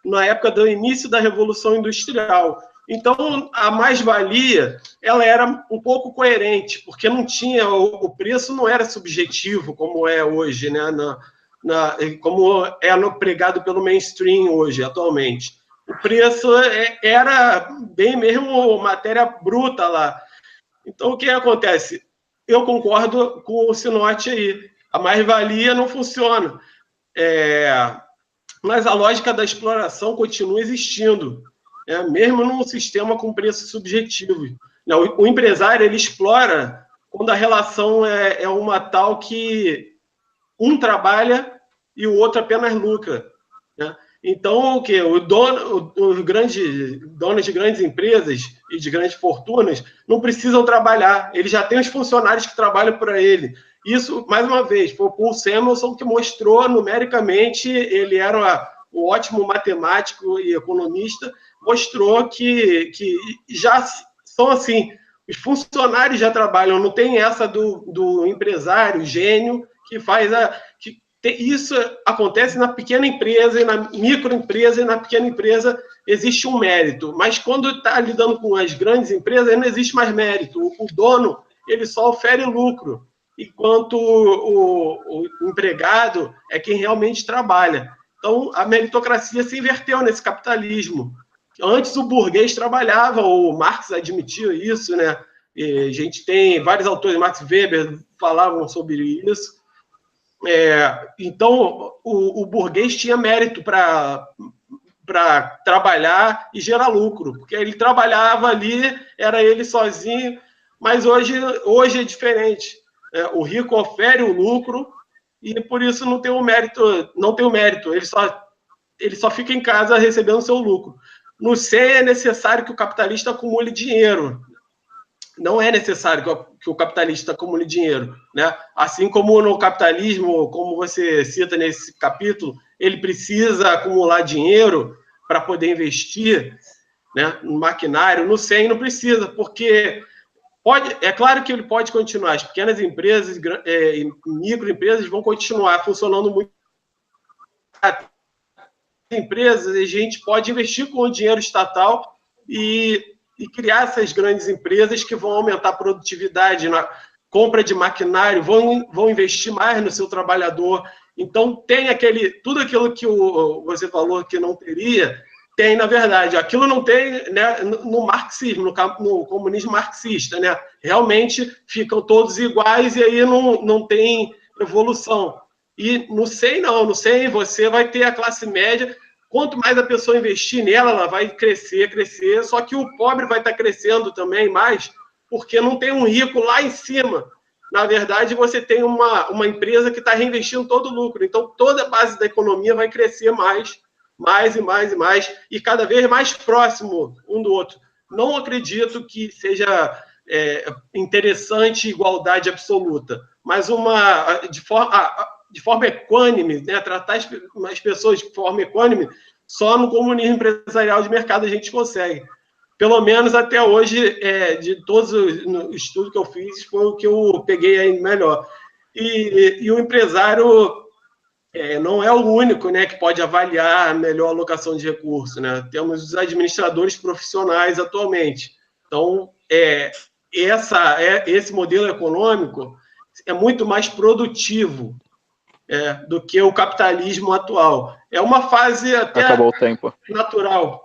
na época do início da Revolução Industrial. Então, a mais-valia ela era um pouco coerente, porque não tinha o preço não era subjetivo como é hoje, né? Como é pregado pelo mainstream hoje, atualmente. O preço era bem mesmo matéria bruta lá. Então, o que acontece? Eu concordo com o Sinote aí. A mais-valia não funciona. Mas a lógica da exploração continua existindo, mesmo num sistema com preço subjetivo. O empresário ele explora quando a relação é uma tal que um trabalha e o outro apenas lucra, né? Então, os grandes donos de grandes empresas e de grandes fortunas não precisam trabalhar, ele já tem os funcionários que trabalham para ele. Isso, mais uma vez, foi o Paul Samuelson que mostrou numericamente, ele era um ótimo matemático e economista, mostrou que já são assim, os funcionários já trabalham, não tem essa do empresário gênio que isso acontece na pequena empresa e na microempresa, e na pequena empresa existe um mérito, mas quando está lidando com as grandes empresas, não existe mais mérito. O dono, ele só ofere lucro, enquanto o empregado é quem realmente trabalha. Então, a meritocracia se inverteu nesse capitalismo. Antes o burguês trabalhava, o Marx admitiu isso, né? E a gente tem vários autores, Max Weber, falavam sobre isso. Então, o burguês tinha mérito para trabalhar e gerar lucro, porque ele trabalhava ali, era ele sozinho, mas hoje é diferente. O rico ofere o lucro e por isso não tem o mérito, ele só fica em casa recebendo seu lucro. No SEI é necessário que o capitalista acumule dinheiro. Não é necessário que o capitalista acumule dinheiro, né? Assim como no capitalismo, como você cita nesse capítulo, ele precisa acumular dinheiro para poder investir, né, no maquinário. No SEI não precisa, porque é claro que ele pode continuar. As pequenas empresas, microempresas vão continuar funcionando muito. Empresas, a gente pode investir com o dinheiro estatal e criar essas grandes empresas que vão aumentar a produtividade na compra de maquinário, vão investir mais no seu trabalhador. Então, tem tudo aquilo que você falou que não teria, tem, na verdade. Aquilo não tem, né, no marxismo, no comunismo marxista, né? Realmente ficam todos iguais e aí não tem evolução. E no SEI, não. No SEI, você vai ter a classe média. Quanto mais a pessoa investir nela, ela vai crescer, só que o pobre vai estar crescendo também mais, porque não tem um rico lá em cima. Na verdade, você tem uma empresa que está reinvestindo todo o lucro. Então, toda a base da economia vai crescer mais e mais, e cada vez mais próximo um do outro. Não acredito que seja interessante igualdade absoluta, mas de forma equânime, né? Tratar as pessoas de forma equânime, só no comunismo empresarial de mercado a gente consegue. Pelo menos até hoje, de todos os estudos que eu fiz, foi o que eu peguei aí melhor. E o empresário não é o único, né, que pode avaliar a melhor alocação de recursos, né? Temos os administradores profissionais atualmente. Então, esse modelo econômico é muito mais produtivo do que o capitalismo atual. É uma fase até Acabou o tempo. Natural.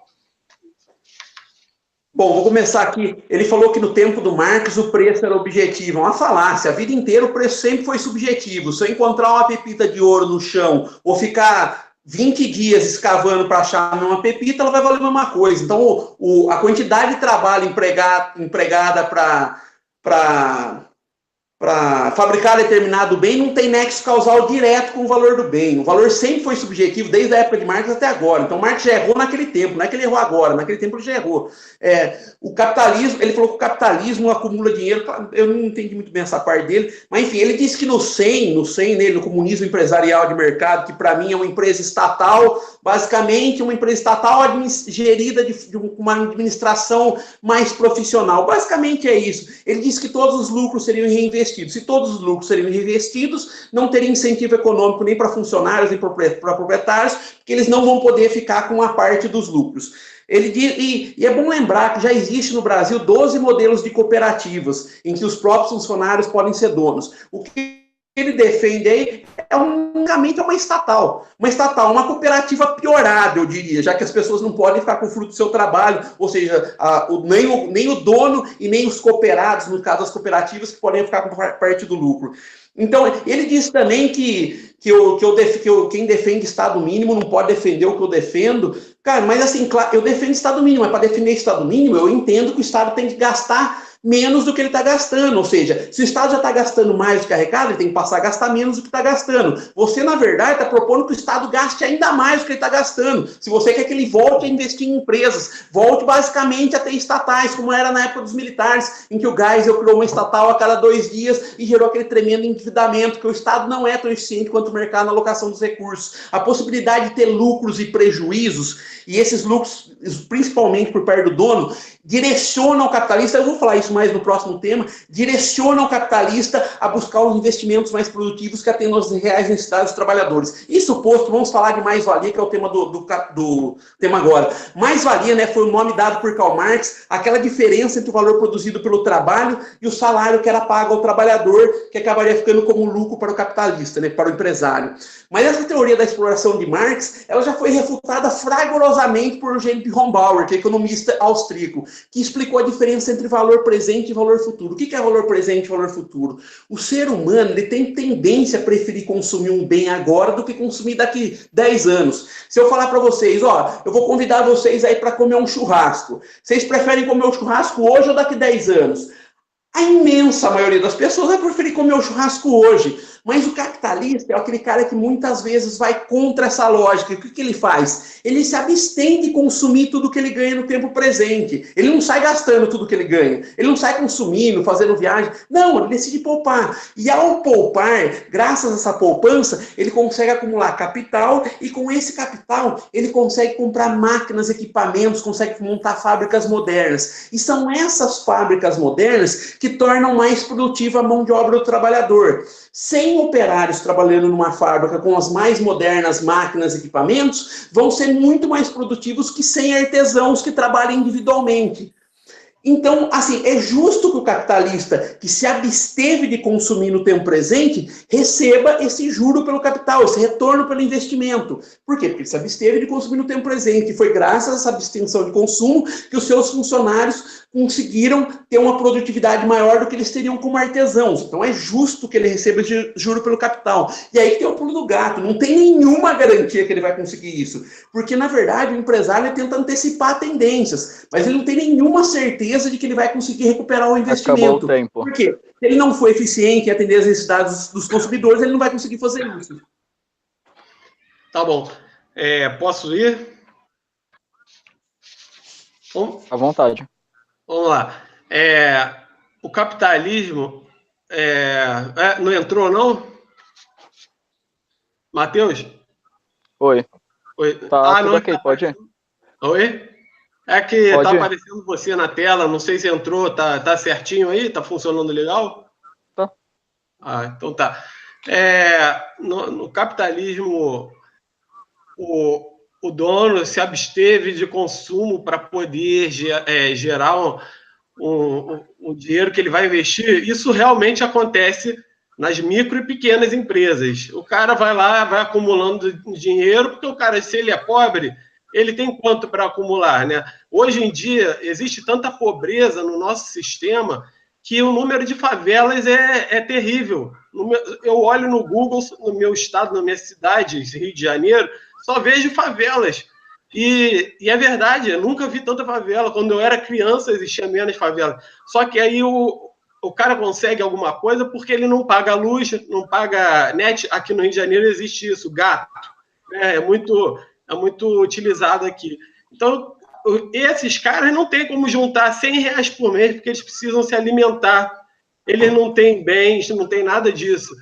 Bom, vou começar aqui. Ele falou que no tempo do Marx o preço era objetivo. É uma falácia. A vida inteira o preço sempre foi subjetivo. Se eu encontrar uma pepita de ouro no chão ou ficar 20 dias escavando para achar uma pepita, ela vai valer a mesma coisa. Então, a quantidade de trabalho empregada para fabricar determinado bem não tem nexo causal direto com o valor do bem. O valor sempre foi subjetivo, desde a época de Marx até agora. Então, Marx já errou naquele tempo, não é que ele errou agora, naquele tempo ele já errou. O capitalismo, ele falou que o capitalismo acumula dinheiro, eu não entendi muito bem essa parte dele, mas enfim, ele disse que no SEI, no comunismo empresarial de mercado, que para mim é uma empresa estatal, basicamente uma empresa estatal gerida de uma administração mais profissional. Basicamente é isso. Ele disse que todos os lucros seriam reinvestidos. Se todos os lucros seriam reinvestidos, não teria incentivo econômico nem para funcionários, nem para proprietários, porque eles não vão poder ficar com uma parte dos lucros. Ele diz, e é bom lembrar que já existe no Brasil 12 modelos de cooperativas, em que os próprios funcionários podem ser donos. O que ele defende aí é unicamente uma estatal, uma cooperativa piorada, eu diria, já que as pessoas não podem ficar com o fruto do seu trabalho, ou seja, nem o dono e nem os cooperados, no caso das cooperativas, que podem ficar com parte do lucro. Então, ele disse também que quem defende Estado mínimo não pode defender o que eu defendo. Cara, mas assim, claro, eu defendo Estado mínimo, mas para defender Estado mínimo, eu entendo que o Estado tem que gastar menos do que ele está gastando, ou seja, se o Estado já está gastando mais do que arrecada, ele tem que passar a gastar menos do que está gastando. Você, na verdade, está propondo que o Estado gaste ainda mais do que ele está gastando. Se você quer que ele volte a investir em empresas, volte basicamente a ter estatais, como era na época dos militares, em que o Geisel criou uma estatal a cada 2 dias e gerou aquele tremendo endividamento, que o Estado não é tão eficiente quanto o mercado na alocação dos recursos. A possibilidade de ter lucros e prejuízos, e esses lucros, principalmente por parte do dono, direcionam o capitalista, eu vou falar isso mais no próximo tema, direcionam o capitalista a buscar os investimentos mais produtivos que atendam às reais necessidades dos trabalhadores. Isso posto, vamos falar de mais-valia, que é o tema do tema agora. Mais-valia, né, foi o nome dado por Karl Marx, aquela diferença entre o valor produzido pelo trabalho e o salário que era pago ao trabalhador, que acabaria ficando como lucro para o capitalista, né, para o empresário. Mas essa teoria da exploração de Marx, ela já foi refutada fragorosamente por Eugênio Rombauer, que é economista austríaco, que explicou a diferença entre valor presente e valor futuro. O que é valor presente e valor futuro? O ser humano, ele tem tendência a preferir consumir um bem agora do que consumir daqui 10 anos. Se eu falar para vocês, ó, eu vou convidar vocês aí para comer um churrasco. Vocês preferem comer o churrasco hoje ou daqui 10 anos? A imensa maioria das pessoas vai preferir comer o churrasco hoje. Mas o capitalista é aquele cara que muitas vezes vai contra essa lógica. O que ele faz? Ele se abstém de consumir tudo que ele ganha no tempo presente. Ele não sai gastando tudo que ele ganha. Ele não sai consumindo, fazendo viagem. Não, ele decide poupar. E ao poupar, graças a essa poupança, ele consegue acumular capital e com esse capital ele consegue comprar máquinas, equipamentos, consegue montar fábricas modernas. E são essas fábricas modernas que tornam mais produtiva a mão de obra do trabalhador. 100 operários trabalhando numa fábrica com as mais modernas máquinas e equipamentos vão ser muito mais produtivos que 100 artesãos que trabalham individualmente. Então, assim, é justo que o capitalista que se absteve de consumir no tempo presente receba esse juro pelo capital, esse retorno pelo investimento. Por quê? Porque ele se absteve de consumir no tempo presente. E foi graças a essa abstenção de consumo que os seus funcionários conseguiram ter uma produtividade maior do que eles teriam como artesãos. Então é justo que ele receba juro pelo capital. E aí que tem o pulo do gato. Não tem nenhuma garantia que ele vai conseguir isso. Porque, na verdade, o empresário tenta antecipar tendências, mas ele não tem nenhuma certeza de que ele vai conseguir recuperar o investimento. Acabou o tempo. Por quê? Se ele não for eficiente em atender as necessidades dos consumidores, ele não vai conseguir fazer isso. Tá bom. Posso ir? À vontade. Vamos lá. O capitalismo não entrou, não? Matheus? Oi. Tá tudo não, ok, pode ir. Oi? É que Pode tá ir. aparecendo você na tela, não sei se entrou, tá certinho aí? Tá funcionando legal? Tá. Então tá. No capitalismo, o dono se absteve de consumo para poder gerar um dinheiro que ele vai investir. Isso realmente acontece nas micro e pequenas empresas. O cara vai lá, vai acumulando dinheiro, porque o cara, se ele é pobre, ele tem quanto para acumular, né? Hoje em dia, existe tanta pobreza no nosso sistema que o número de favelas é terrível. Eu olho no Google, no meu estado, na minha cidade, Rio de Janeiro, só vejo favelas. E é verdade, eu nunca vi tanta favela. Quando eu era criança, existia menos favela. Só que aí o cara consegue alguma coisa porque ele não paga luz, não paga net. Aqui no Rio de Janeiro existe isso, gato. É muito utilizado aqui. Então, esses caras não têm como juntar R$100 por mês, porque eles precisam se alimentar. Eles não têm bens, não tem nada disso.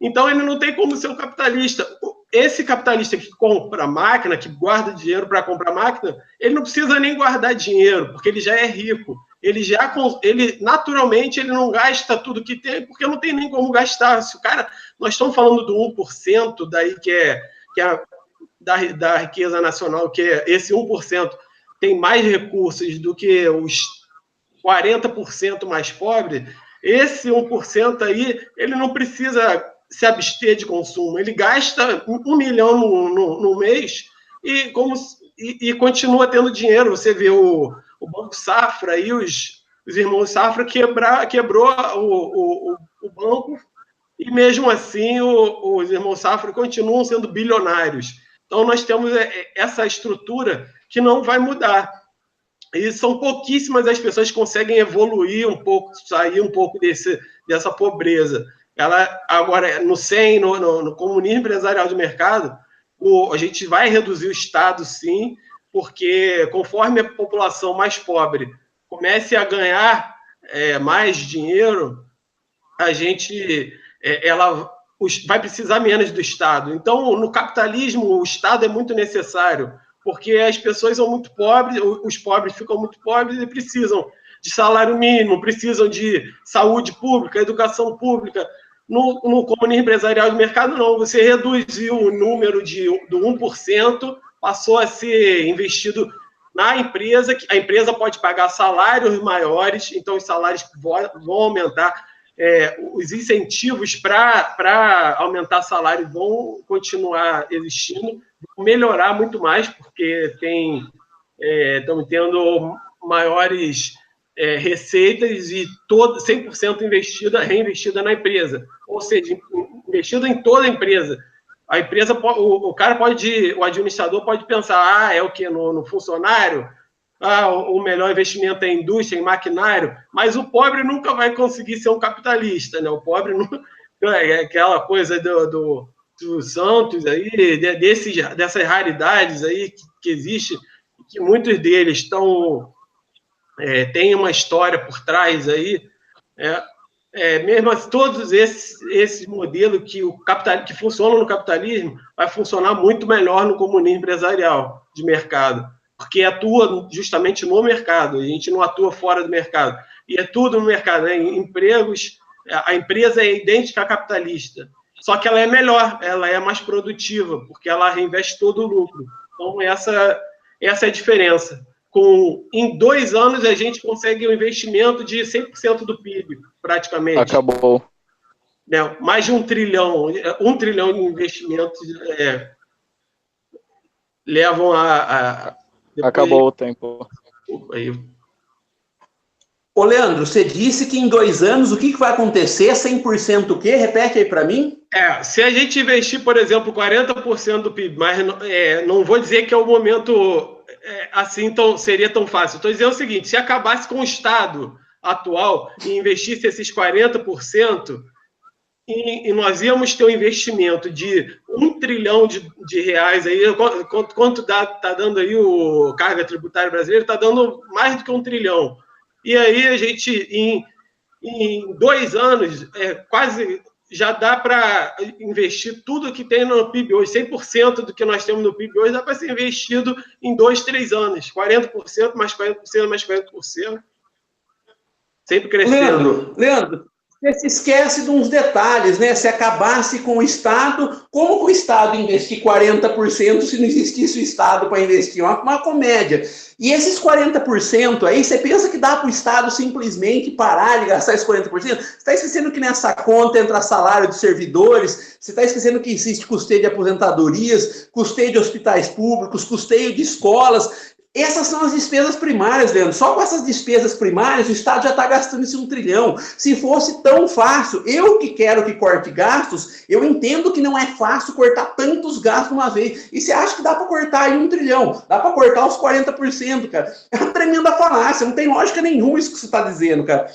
Então, ele não tem como ser um capitalista. Esse capitalista que compra máquina, que guarda dinheiro para comprar máquina, ele não precisa nem guardar dinheiro, porque ele já é rico. Ele naturalmente ele não gasta tudo que tem, porque não tem nem como gastar. Se o cara, nós estamos falando do 1% daí que é da riqueza nacional, que é esse 1% tem mais recursos do que os 40% mais pobres, esse 1% aí, ele não precisa se abster de consumo, ele gasta 1 milhão no mês e continua tendo dinheiro. Você vê o Banco Safra e os irmãos Safra quebrou o banco, e mesmo assim os irmãos Safra continuam sendo bilionários. Então, nós temos essa estrutura que não vai mudar. E são pouquíssimas as pessoas que conseguem evoluir um pouco, sair um pouco dessa pobreza. Agora, no CEM, no comunismo empresarial de mercado, a gente vai reduzir o Estado, sim, porque conforme a população mais pobre comece a ganhar mais dinheiro, ela vai precisar menos do Estado. Então, no capitalismo, o Estado é muito necessário. porque as pessoas são muito pobres, os pobres ficam muito pobres e precisam de salário mínimo, precisam de saúde pública, educação pública. No comunismo empresarial de mercado, não. Você reduziu o número do 1%, passou a ser investido na empresa, a empresa pode pagar salários maiores, então os salários vão aumentar, os incentivos para aumentar salário vão continuar existindo, vão melhorar muito mais, porque estamos tendo maiores receitas e 100% reinvestida na empresa, ou seja, investido em toda a empresa. A empresa, o administrador pode pensar, é o que no funcionário? O melhor investimento é em indústria, em maquinário, mas o pobre nunca vai conseguir ser um capitalista, né? O pobre nunca, é aquela coisa do Santos aí, dessas raridades aí que existem, que muitos deles têm uma história por trás aí, mesmo assim, todos esses modelos que funcionam no capitalismo vai funcionar muito melhor no comunismo empresarial de mercado, porque atua justamente no mercado, a gente não atua fora do mercado, e é tudo no mercado, né? Empregos, a empresa é idêntica à capitalista, só que ela é melhor, ela é mais produtiva, porque ela reinveste todo o lucro. Então, essa é a diferença. Em 2 anos, a gente consegue um investimento de 100% do PIB, praticamente. Acabou. Mais de 1 trilhão. 1 trilhão de investimentos levam a depois... Acabou o tempo. Ô, Leandro, você disse que em 2 anos, o que vai acontecer? 100% o quê? Repete aí para mim. Se a gente investir, por exemplo, 40% do PIB, mas não vou dizer que é o momento... assim seria tão fácil. Estou dizendo o seguinte, se acabasse com o Estado atual e investisse esses 40%, e nós íamos ter um investimento de 1 trilhão de reais, aí, quanto está dando aí o carga tributária brasileira? Está dando mais do que 1 trilhão. E aí a gente, em 2 anos, quase... já dá para investir tudo que tem no PIB hoje, 100% do que nós temos no PIB hoje dá para ser investido em 2, 3 anos, 40%, mais 40%, mais 40%, sempre crescendo. Leandro, você se esquece de uns detalhes, né? Se acabasse com o Estado, como que o Estado investir 40% se não existisse o Estado para investir? Uma comédia. E esses 40% aí, você pensa que dá para o Estado simplesmente parar de gastar esses 40%? Você está esquecendo que nessa conta entra salário de servidores, você está esquecendo que existe custeio de aposentadorias, custeio de hospitais públicos, custeio de escolas. Essas são as despesas primárias, Leandro. Só com essas despesas primárias, o Estado já está gastando esse 1 trilhão. Se fosse tão fácil, eu que quero que corte gastos, eu entendo que não é fácil cortar tantos gastos uma vez. E você acha que dá para cortar aí 1 trilhão? Dá para cortar os 40%, cara. É uma tremenda falácia, não tem lógica nenhuma isso que você está dizendo, cara.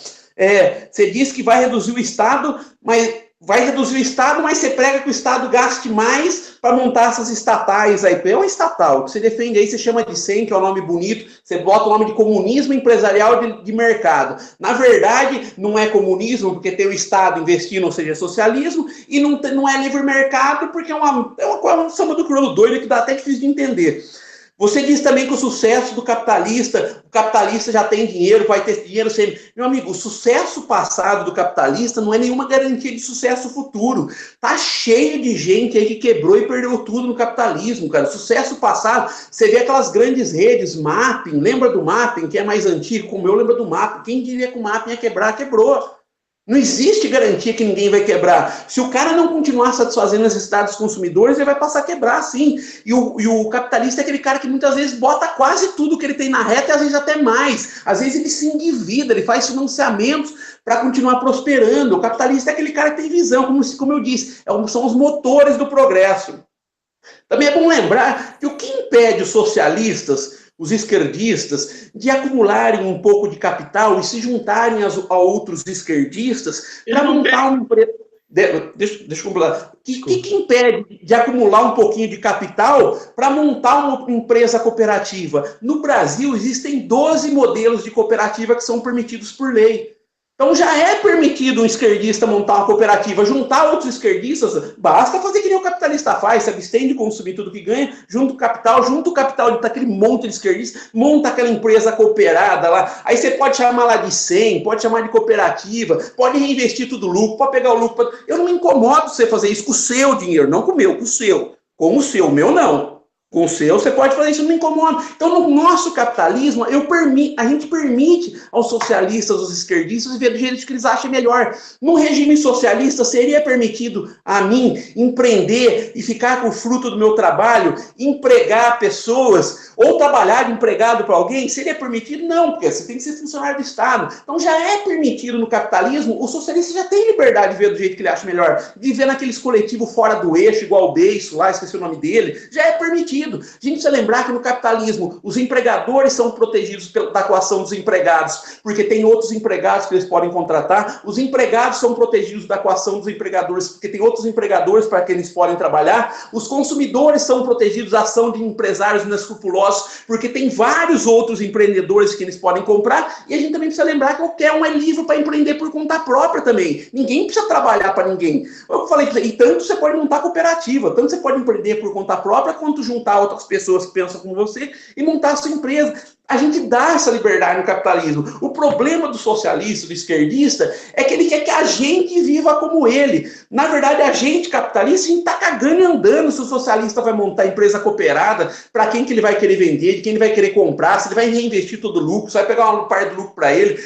Você diz que vai reduzir o Estado, mas... você prega que o Estado gaste mais para montar essas estatais aí. É uma estatal, que você defende aí, você chama de SEM, que é um nome bonito, você bota o nome de comunismo empresarial de mercado. Na verdade, não é comunismo, porque tem o Estado investindo, ou seja, é socialismo, e não é livre mercado, porque é uma samba do crioulo doido que dá até difícil de entender. Você diz também que o sucesso do capitalista, o capitalista já tem dinheiro, vai ter dinheiro sempre. Meu amigo, o sucesso passado do capitalista não é nenhuma garantia de sucesso futuro. Tá cheio de gente aí que quebrou e perdeu tudo no capitalismo, cara. Sucesso passado, você vê aquelas grandes redes, Mapping, lembra do Mapping, que é mais antigo, como eu lembro do Mapping. Quem diria que o Mapping ia quebrar, quebrou. Não existe garantia que ninguém vai quebrar. Se o cara não continuar satisfazendo as necessidades dos consumidores, ele vai passar a quebrar, sim. E o capitalista é aquele cara que muitas vezes bota quase tudo que ele tem na reta e às vezes até mais. Às vezes ele se endivida, ele faz financiamentos para continuar prosperando. O capitalista é aquele cara que tem visão, como eu disse, são os motores do progresso. Também é bom lembrar que o que impede os socialistas, os esquerdistas, de acumularem um pouco de capital e se juntarem a outros esquerdistas para montar uma empresa... Deixa eu completar. O que impede de acumular um pouquinho de capital para montar uma empresa cooperativa? No Brasil, existem 12 modelos de cooperativa que são permitidos por lei. Então já é permitido um esquerdista montar uma cooperativa, juntar outros esquerdistas, basta fazer que nem o capitalista faz, se abstém de consumir tudo que ganha, junta o capital de aquele monte de esquerdistas, monta aquela empresa cooperada lá, aí você pode chamar lá de 100, pode chamar de cooperativa, pode reinvestir tudo o lucro, pode pegar o lucro, eu não me incomodo você fazer isso com o seu dinheiro, não com o meu, com o seu, o meu não. Com o seu, você pode fazer isso, não me incomoda. Então, no nosso capitalismo, a gente permite aos socialistas, aos esquerdistas, viver do jeito que eles acham melhor. No regime socialista, seria permitido a mim empreender e ficar com o fruto do meu trabalho, empregar pessoas, ou trabalhar de empregado para alguém? Seria permitido? Não, porque você tem que ser funcionário do Estado. Então, já é permitido no capitalismo, o socialista já tem liberdade de ver do jeito que ele acha melhor, de viver naqueles coletivos fora do eixo, igual o Beiço lá, esqueci o nome dele, já é permitido. A gente precisa lembrar que no capitalismo os empregadores são protegidos da coação dos empregados, porque tem outros empregados que eles podem contratar, os empregados são protegidos da coação dos empregadores, porque tem outros empregadores para que eles podem trabalhar, os consumidores são protegidos da ação de empresários inescrupulosos, porque tem vários outros empreendedores que eles podem comprar, e a gente também precisa lembrar que qualquer um é livre para empreender por conta própria também, ninguém precisa trabalhar para ninguém. Eu falei, e tanto você pode montar cooperativa, tanto você pode empreender por conta própria, quanto juntar outras pessoas que pensam como você e montar a sua empresa. A gente dá essa liberdade no capitalismo. O problema do socialista, do esquerdista, é que ele quer que a gente viva como ele. Na verdade, a gente capitalista, a gente está cagando e andando se o socialista vai montar empresa cooperada, para quem que ele vai querer vender, de quem ele vai querer comprar, se ele vai reinvestir todo o lucro, se vai pegar uma parte do lucro para ele.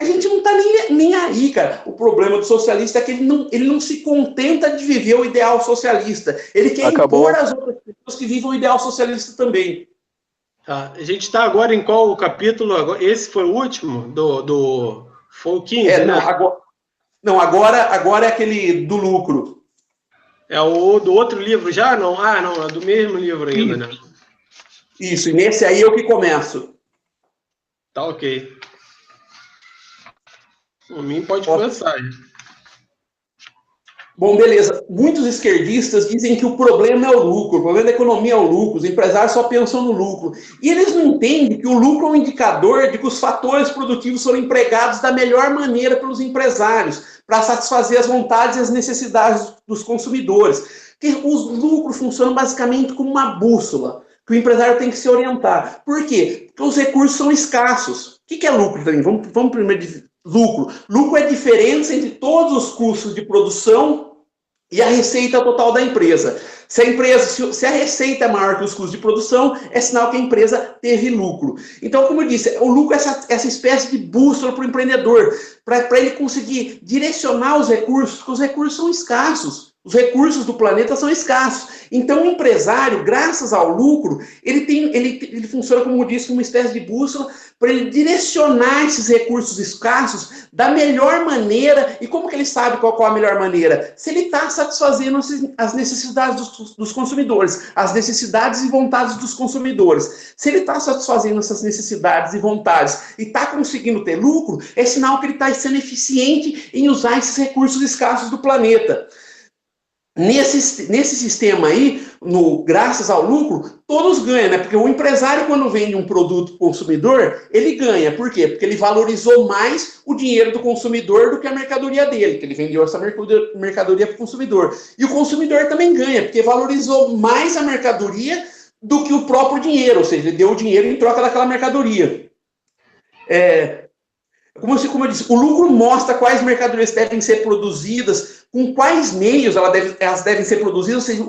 A gente não está nem aí, cara. O problema do socialista é que ele não se contenta de viver o ideal socialista. Ele quer impor às outras pessoas que vivem o ideal socialista também. Tá. A gente está agora em qual capítulo? Esse foi o último? Foi o 15, né? Agora é aquele do lucro. É o do outro livro já? Não, é do mesmo livro ainda, né? Isso, e nesse aí eu que começo. Tá ok. Por mim pode começar. Bom, beleza. Muitos esquerdistas dizem que o problema é o lucro, o problema da economia é o lucro, os empresários só pensam no lucro. E eles não entendem que o lucro é um indicador de que os fatores produtivos foram empregados da melhor maneira pelos empresários, para satisfazer as vontades e as necessidades dos consumidores. Que os lucros funcionam basicamente como uma bússola, que o empresário tem que se orientar. Por quê? Porque os recursos são escassos. O que é lucro também? Vamos primeiro de lucro. Lucro é a diferença entre todos os custos de produção e a receita total da empresa. Se a receita é maior que os custos de produção, é sinal que a empresa teve lucro. Então, como eu disse, o lucro é essa espécie de bússola para o empreendedor, para ele conseguir direcionar os recursos, porque os recursos são escassos. Os recursos do planeta são escassos. Então, o empresário, graças ao lucro, ele funciona, como eu disse, como uma espécie de bússola para ele direcionar esses recursos escassos da melhor maneira. E como que ele sabe qual a melhor maneira? Se ele está satisfazendo as necessidades dos consumidores, as necessidades e vontades dos consumidores. Se ele está satisfazendo essas necessidades e vontades e está conseguindo ter lucro, é sinal que ele está sendo eficiente em usar esses recursos escassos do planeta. Nesse sistema aí, graças ao lucro, todos ganham, né? Porque o empresário, quando vende um produto para o consumidor, ele ganha. Por quê? Porque ele valorizou mais o dinheiro do consumidor do que a mercadoria dele, que ele vendeu essa mercadoria para o consumidor. E o consumidor também ganha, porque valorizou mais a mercadoria do que o próprio dinheiro, ou seja, ele deu o dinheiro em troca daquela mercadoria. Como eu disse, o lucro mostra quais mercadorias devem ser produzidas, com quais meios elas devem ser produzidas, ou seja,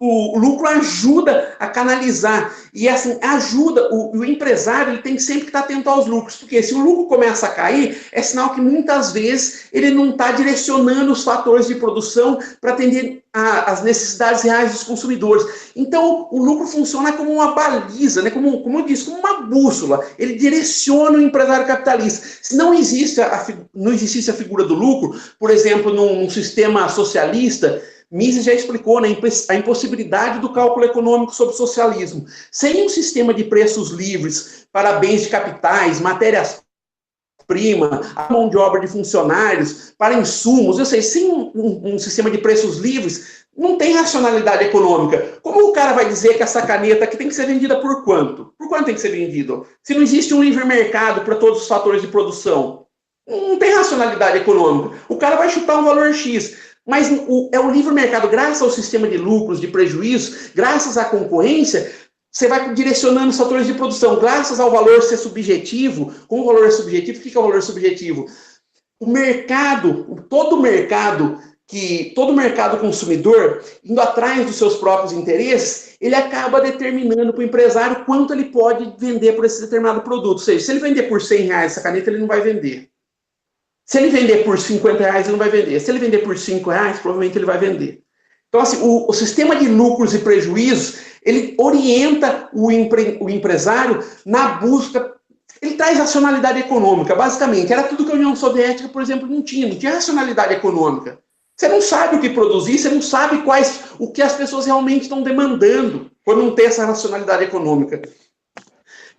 o lucro ajuda a canalizar, e assim, ajuda, o empresário ele tem sempre que estar atento aos lucros, porque se o lucro começa a cair, é sinal que muitas vezes ele não está direcionando os fatores de produção para atender às necessidades reais dos consumidores. Então, o lucro funciona como uma baliza, né? como eu disse, como uma bússola, ele direciona o empresário capitalista. Se não existisse a figura do lucro, por exemplo, num sistema socialista, Mises já explicou, né, a impossibilidade do cálculo econômico sobre o socialismo. Sem um sistema de preços livres para bens de capitais, matérias-primas, a mão de obra de funcionários, para insumos, ou seja, sem um sistema de preços livres, não tem racionalidade econômica. Como o cara vai dizer que essa caneta aqui tem que ser vendida por quanto? Por quanto tem que ser vendido? Se não existe um livre mercado para todos os fatores de produção. Não tem racionalidade econômica. O cara vai chutar um valor X, mas é o livre mercado, graças ao sistema de lucros, de prejuízos, graças à concorrência, você vai direcionando os fatores de produção, graças ao valor ser subjetivo. Como o valor é subjetivo, o que é o valor subjetivo? O mercado, todo mercado consumidor, indo atrás dos seus próprios interesses, ele acaba determinando para o empresário quanto ele pode vender por esse determinado produto. Ou seja, se ele vender por R$100 essa caneta, ele não vai vender. Se ele vender por R$50, ele não vai vender. Se ele vender por R$5, provavelmente ele vai vender. Então, assim, o sistema de lucros e prejuízos, ele orienta o empresário na busca. Ele traz racionalidade econômica, basicamente. Era tudo que a União Soviética, por exemplo, não tinha racionalidade econômica. Você não sabe o que produzir, você não sabe o que as pessoas realmente estão demandando, quando não tem essa racionalidade econômica.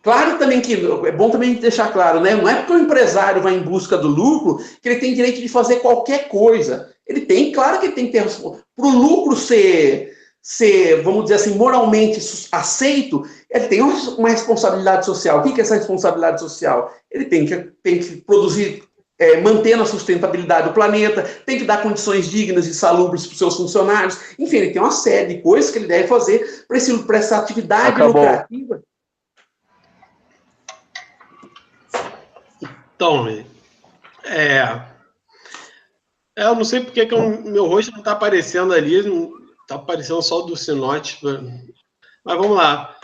Claro também que, é bom também deixar claro, né? Não é porque o empresário vai em busca do lucro que ele tem direito de fazer qualquer coisa. Ele tem, claro que ele tem que ter, para o lucro ser, vamos dizer assim, moralmente aceito, ele tem uma responsabilidade social. O que é essa responsabilidade social? Ele tem que produzir, mantendo a sustentabilidade do planeta, tem que dar condições dignas e salubres para os seus funcionários. Enfim, ele tem uma série de coisas que ele deve fazer para essa atividade lucrativa. Então, eu não sei porque que o meu rosto não está aparecendo ali, está aparecendo só o do Sinote, mas vamos lá.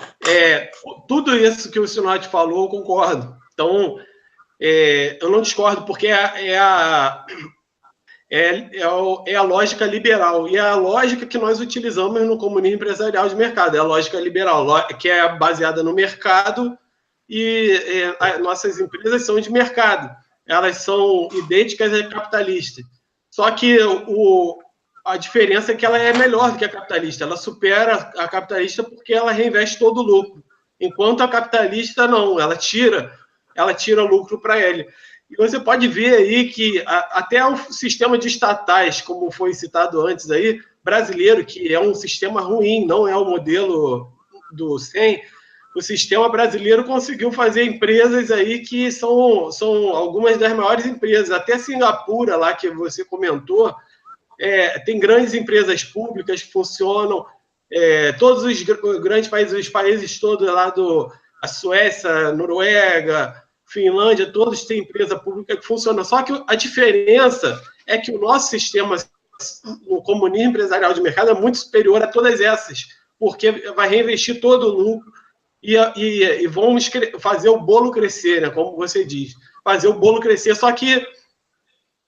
Tudo isso que o Sinote falou, eu concordo. Então, eu não discordo, porque é a lógica liberal, e é a lógica que nós utilizamos no comunismo empresarial de mercado, é a lógica liberal, que é baseada no mercado, e nossas empresas são de mercado, elas são idênticas à capitalista. Só que a diferença é que ela é melhor do que a capitalista, ela supera a capitalista porque ela reinveste todo o lucro, enquanto a capitalista não, ela tira lucro para ele. E você pode ver aí que até o sistema de estatais, como foi citado antes aí, brasileiro, que é um sistema ruim, não é o modelo do SEM, o sistema brasileiro conseguiu fazer empresas aí que são algumas das maiores empresas. Até Singapura, lá que você comentou, tem grandes empresas públicas que funcionam, todos os grandes países, os países todos lá a Suécia, a Noruega, Finlândia, todos têm empresa pública que funciona. Só que a diferença é que o nosso sistema, o comunismo empresarial de mercado, é muito superior a todas essas, porque vai reinvestir todo o lucro e vamos fazer o bolo crescer, né, como você diz. Fazer o bolo crescer, só que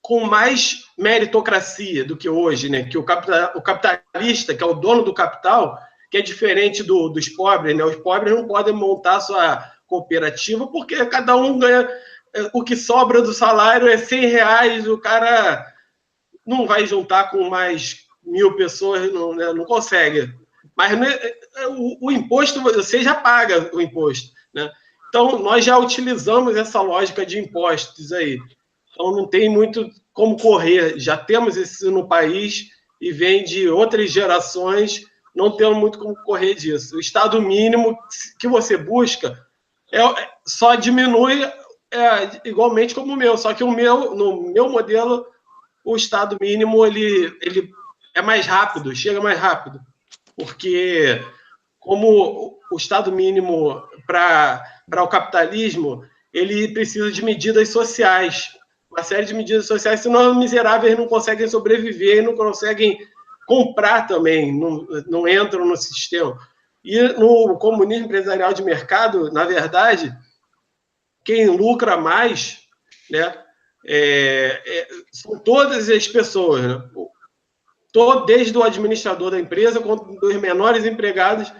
com mais meritocracia do que hoje, né? Que o capitalista, que é o dono do capital, que é diferente dos pobres, né? Os pobres não podem montar sua cooperativa porque cada um ganha, o que sobra do salário é R$100, o cara não vai juntar com mais 1.000 pessoas, não consegue. Mas o imposto, você já paga o imposto, né? Então, nós já utilizamos essa lógica de impostos aí. Então, não tem muito como correr. Já temos isso no país e vem de outras gerações, não temos muito como correr disso. O Estado mínimo que você busca só diminui igualmente como o meu, só que no meu modelo, o Estado mínimo ele é mais rápido, chega mais rápido, porque como o Estado mínimo para o capitalismo, ele precisa de medidas sociais, uma série de medidas sociais, senão os miseráveis não conseguem sobreviver e não conseguem comprar também, não entram no sistema. E no comunismo empresarial de mercado, na verdade, quem lucra mais, né, são todas as pessoas, né? Desde o administrador da empresa, quanto dos menores empregados.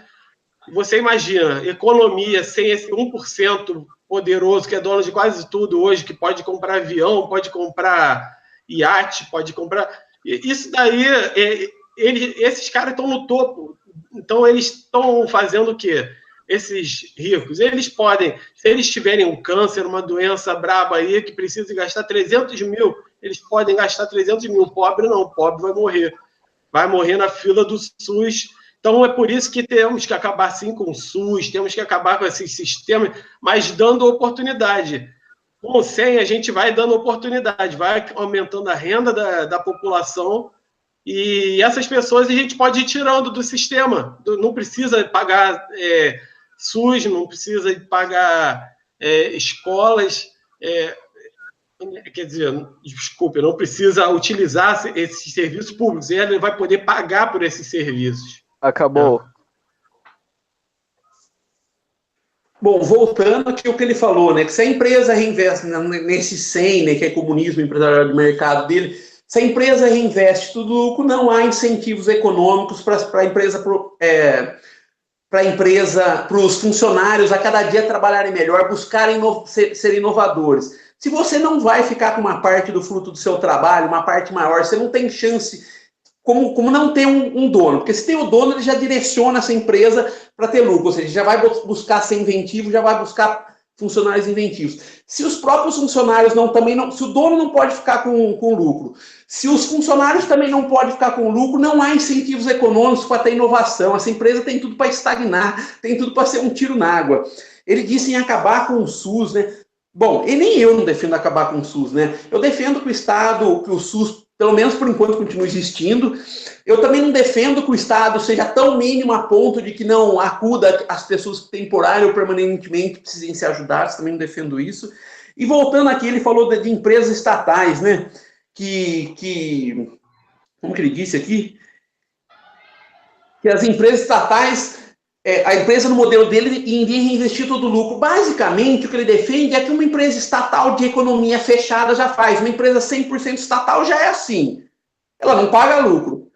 Você imagina, economia sem esse 1% poderoso, que é dono de quase tudo hoje, que pode comprar avião, pode comprar iate, pode comprar... Isso daí, esses caras estão no topo. Então, eles estão fazendo o quê? Esses ricos, eles podem, se eles tiverem um câncer, uma doença braba aí, que precisa gastar 300 mil, eles podem gastar 300 mil. Pobre não, pobre vai morrer na fila do SUS. Então, é por isso que temos que acabar, sim, com o SUS, temos que acabar com esses sistemas, mas dando oportunidade. com o 100 a gente vai dando oportunidade, vai aumentando a renda da população e essas pessoas a gente pode ir tirando do sistema. Não precisa pagar SUS, não precisa pagar escolas, quer dizer, desculpe, não precisa utilizar esses serviços públicos, ele vai poder pagar por esses serviços. Acabou. Bom, voltando aqui ao que ele falou, né, que se a empresa reinveste nesse 100, né, que é comunismo empresarial de mercado dele, se a empresa reinveste tudo lucro, não há incentivos econômicos para a empresa, para os funcionários a cada dia trabalharem melhor, buscarem ser inovadores. Se você não vai ficar com uma parte do fruto do seu trabalho, uma parte maior, você não tem chance, como não tem um dono, porque se tem o dono, ele já direciona essa empresa para ter lucro, ou seja, já vai buscar ser inventivo, já vai buscar funcionários inventivos. Se os próprios funcionários se o dono não pode ficar com lucro, se os funcionários também não podem ficar com lucro, não há incentivos econômicos para ter inovação. Essa empresa tem tudo para estagnar, tem tudo para ser um tiro na água. Ele disse em acabar com o SUS, né? Bom, e nem eu não defendo acabar com o SUS, né? Eu defendo que o Estado, que o SUS, pelo menos por enquanto, continue existindo. Eu também não defendo que o Estado seja tão mínimo a ponto de que não acuda as pessoas que temporário ou permanentemente precisem ser ajudadas, também não defendo isso. E voltando aqui, ele falou de empresas estatais, né? Como que ele disse aqui? Que as empresas estatais, a empresa no modelo dele iria reinvestir todo o lucro. Basicamente, o que ele defende é que uma empresa estatal de economia fechada já faz. Uma empresa 100% estatal já é assim. Ela não paga lucro.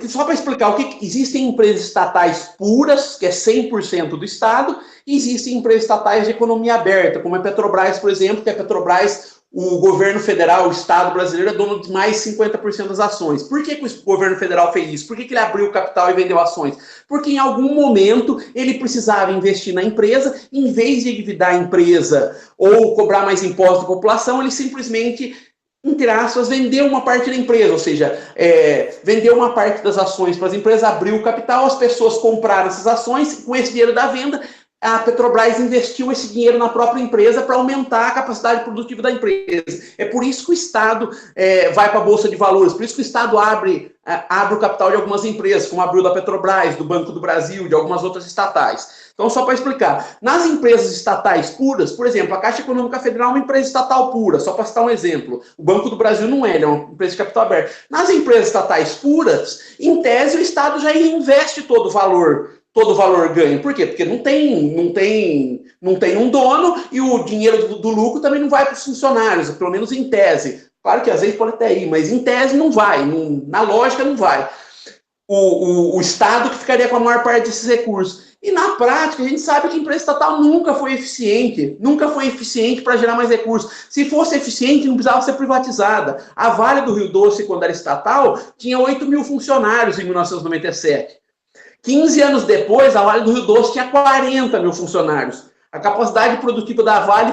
Só para explicar, existem empresas estatais puras, que é 100% do Estado, e existem empresas estatais de economia aberta, como a Petrobras, por exemplo, que a Petrobras, o governo federal, o Estado brasileiro, é dono de mais de 50% das ações. Por que o governo federal fez isso? Por que ele abriu o capital e vendeu ações? Porque em algum momento ele precisava investir na empresa, em vez de endividar a empresa ou cobrar mais impostos da população, ele simplesmente, entre aspas, vendeu uma parte da empresa, ou seja, vendeu uma parte das ações para as empresas, abriu o capital, as pessoas compraram essas ações, com esse dinheiro da venda, a Petrobras investiu esse dinheiro na própria empresa para aumentar a capacidade produtiva da empresa. É por isso que o Estado vai para a Bolsa de Valores, por isso que o Estado abre o capital de algumas empresas, como abriu da Petrobras, do Banco do Brasil, de algumas outras estatais. Então, só para explicar, nas empresas estatais puras, por exemplo, a Caixa Econômica Federal é uma empresa estatal pura, só para citar um exemplo. O Banco do Brasil não é uma empresa de capital aberto. Nas empresas estatais puras, em tese, o Estado já investe todo o valor ganho. Por quê? Porque não tem um dono e o dinheiro do lucro também não vai para os funcionários, pelo menos em tese. Claro que às vezes pode até ir, mas em tese não vai, na lógica não vai. O Estado que ficaria com a maior parte desses recursos. E na prática, a gente sabe que a empresa estatal nunca foi eficiente para gerar mais recursos. Se fosse eficiente, não precisava ser privatizada. A Vale do Rio Doce, quando era estatal, tinha 8 mil funcionários em 1997. 15 anos depois, a Vale do Rio Doce tinha 40 mil funcionários. A capacidade produtiva da Vale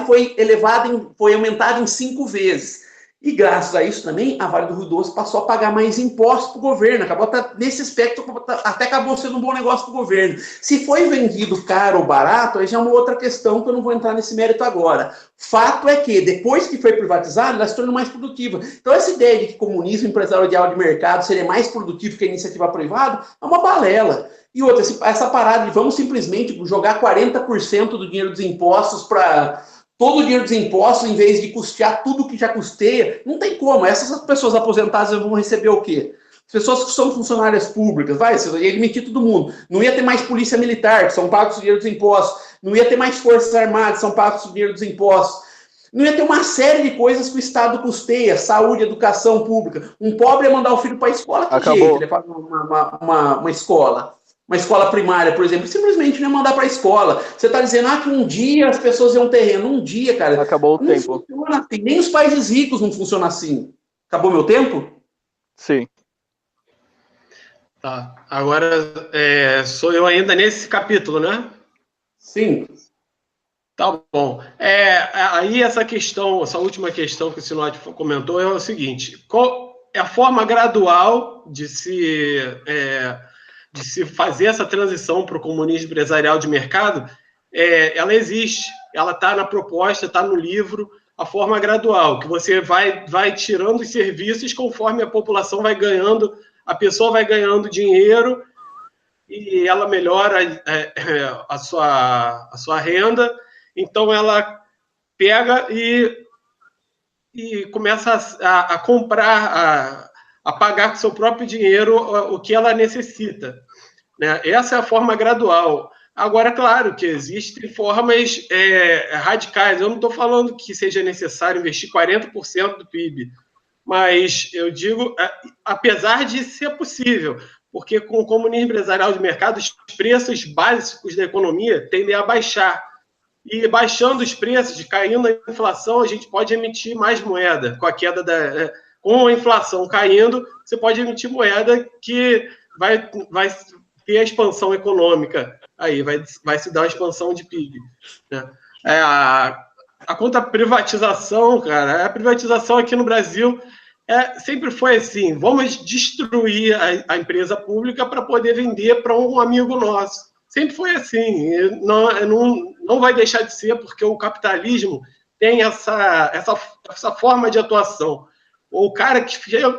foi aumentada em 5 vezes. E graças a isso também, a Vale do Rio Doce passou a pagar mais impostos para o governo. Nesse aspecto, até acabou sendo um bom negócio para o governo. Se foi vendido caro ou barato, aí já é uma outra questão que eu não vou entrar nesse mérito agora. Fato é que, depois que foi privatizada, ela se tornou mais produtiva. Então, essa ideia de que comunismo empresarial de mercado seria mais produtivo que a iniciativa privada é uma balela. E outra, essa parada de vamos simplesmente jogar 40% do dinheiro dos impostos para... todo o dinheiro dos impostos, em vez de custear tudo que já custeia, não tem como. Essas pessoas aposentadas vão receber o quê? As pessoas que são funcionárias públicas, ia demitir todo mundo. Não ia ter mais polícia militar, que são pagos o dinheiro dos impostos. Não ia ter mais forças armadas, que são pagos o dinheiro dos impostos. Não ia ter uma série de coisas que o Estado custeia, saúde, educação pública. Um pobre ia mandar o filho para a escola, que jeito? Ele paga uma escola. Uma escola primária, por exemplo, simplesmente não ia mandar para a escola. Você está dizendo que um dia as pessoas iam terreno. Um dia, cara. Acabou o tempo. Funciona assim. Nem os países ricos não funcionam assim. Acabou meu tempo? Sim. Tá. Agora sou eu ainda nesse capítulo, né? Sim. Tá bom. Aí essa última questão que o Sinote comentou é o seguinte: qual é a forma gradual de se fazer essa transição para o comunismo empresarial de mercado? Ela existe, ela está na proposta, está no livro, a forma gradual, que você vai tirando os serviços conforme a população vai ganhando, a pessoa vai ganhando dinheiro e ela melhora a sua renda, então ela pega e começa a comprar, a pagar com seu próprio dinheiro o que ela necessita, né? Essa é a forma gradual. Agora, claro que existem formas radicais. Eu não estou falando que seja necessário investir 40% do PIB, mas eu digo, apesar de ser possível, porque com o comunismo empresarial de mercado, os preços básicos da economia tendem a baixar. E baixando os preços, caindo a inflação, a gente pode emitir mais moeda. Com a inflação caindo, você pode emitir moeda que vai ter a expansão econômica. Aí vai se dar uma expansão de PIB. Né? Quanto à privatização, cara, a privatização aqui no Brasil sempre foi assim: vamos destruir a empresa pública para poder vender para um amigo nosso. Sempre foi assim. Não vai deixar de ser, porque o capitalismo tem essa forma de atuação. O cara que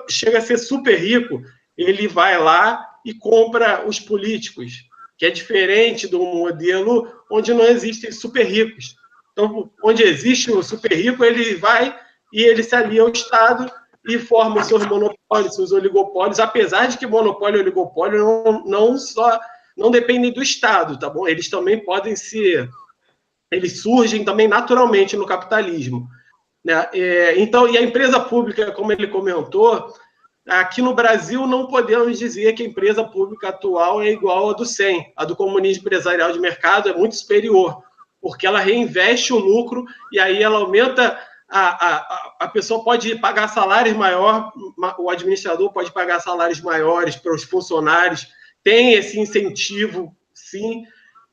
chega a ser super rico, ele vai lá e compra os políticos, que é diferente do modelo onde não existem super ricos. Então, onde existe o super rico, ele vai e ele se alia ao Estado e forma os seus monopólios, seus oligopólios, apesar de que monopólio e oligopólio não dependem do Estado, tá bom? Eles também eles surgem também naturalmente no capitalismo, né? Então, e a empresa pública, como ele comentou, aqui no Brasil não podemos dizer que a empresa pública atual é igual à do SEM. A do comunismo empresarial de mercado é muito superior, porque ela reinveste o lucro e aí ela aumenta, a pessoa pode pagar salários maiores, o administrador pode pagar salários maiores para os funcionários, tem esse incentivo, sim,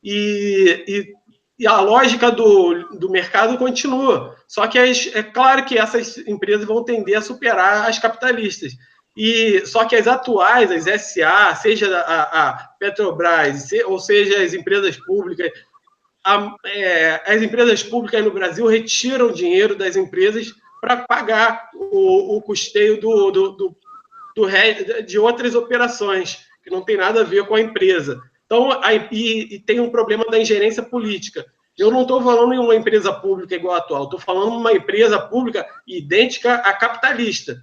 e a lógica do mercado continua. Só que é claro que essas empresas vão tender a superar as capitalistas. Só que as atuais, as SA, seja a Petrobras, ou seja as empresas públicas, as empresas públicas no Brasil retiram dinheiro das empresas para pagar o custeio de outras operações, que não tem nada a ver com a empresa. Então, tem um problema da ingerência política. Eu não estou falando em uma empresa pública igual a atual, estou falando em uma empresa pública idêntica à capitalista,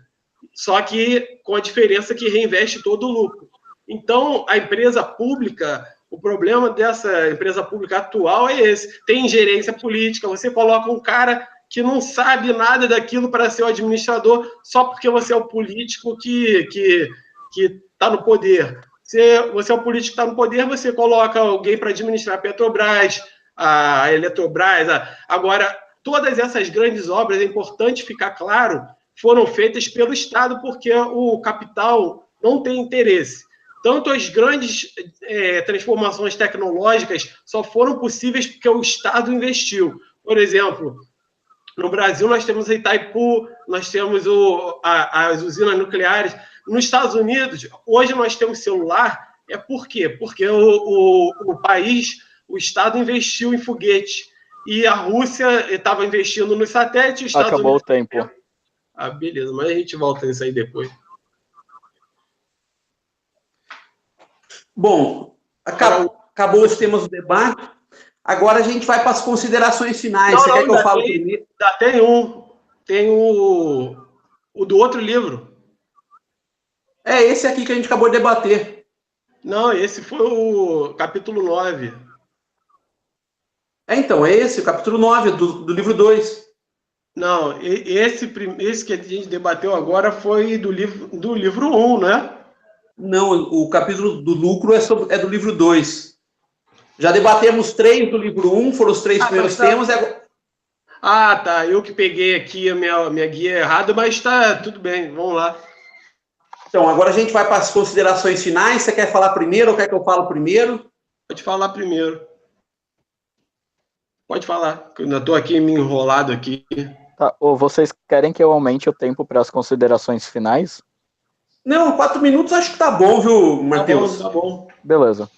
só que com a diferença que reinveste todo o lucro. Então, a empresa pública, o problema dessa empresa pública atual é esse: tem ingerência política, você coloca um cara que não sabe nada daquilo para ser o administrador só porque você é o político que está no poder. Você é o político que está no poder, você coloca alguém para administrar a Petrobras, a Eletrobras. Agora, todas essas grandes obras, é importante ficar claro, foram feitas pelo Estado, porque o capital não tem interesse. Tanto as grandes transformações tecnológicas só foram possíveis porque o Estado investiu. Por exemplo, no Brasil nós temos a Itaipu, nós temos as usinas nucleares. Nos Estados Unidos, hoje nós temos celular. Por quê? Porque o país, o Estado investiu em foguete. E a Rússia estava investindo nos satélites. Estados Acabou Unidos... o tempo. Beleza, mas a gente volta nisso aí depois. Bom, acabou os temas do debate. Agora a gente vai para as considerações finais. Você quer que eu fale primeiro? Tem o do outro livro. É esse aqui que a gente acabou de debater. Não, esse foi o capítulo 9. Então, é esse, o capítulo 9 do livro 2. Não, esse que a gente debateu agora foi do livro 1, né? Não, o capítulo do lucro é do livro 2. Já debatemos 3 do livro 1, foram os 3 primeiros temas. Tá. Eu que peguei aqui a minha guia errada, mas tá tudo bem, vamos lá. Então, agora a gente vai para as considerações finais. Você quer falar primeiro ou quer que eu fale primeiro? Pode falar primeiro. Pode falar, que eu ainda estou aqui me enrolado aqui. Tá, ou vocês querem que eu aumente o tempo para as considerações finais? Não, 4 minutos acho que tá bom, viu, Matheus? Tá bom. Beleza.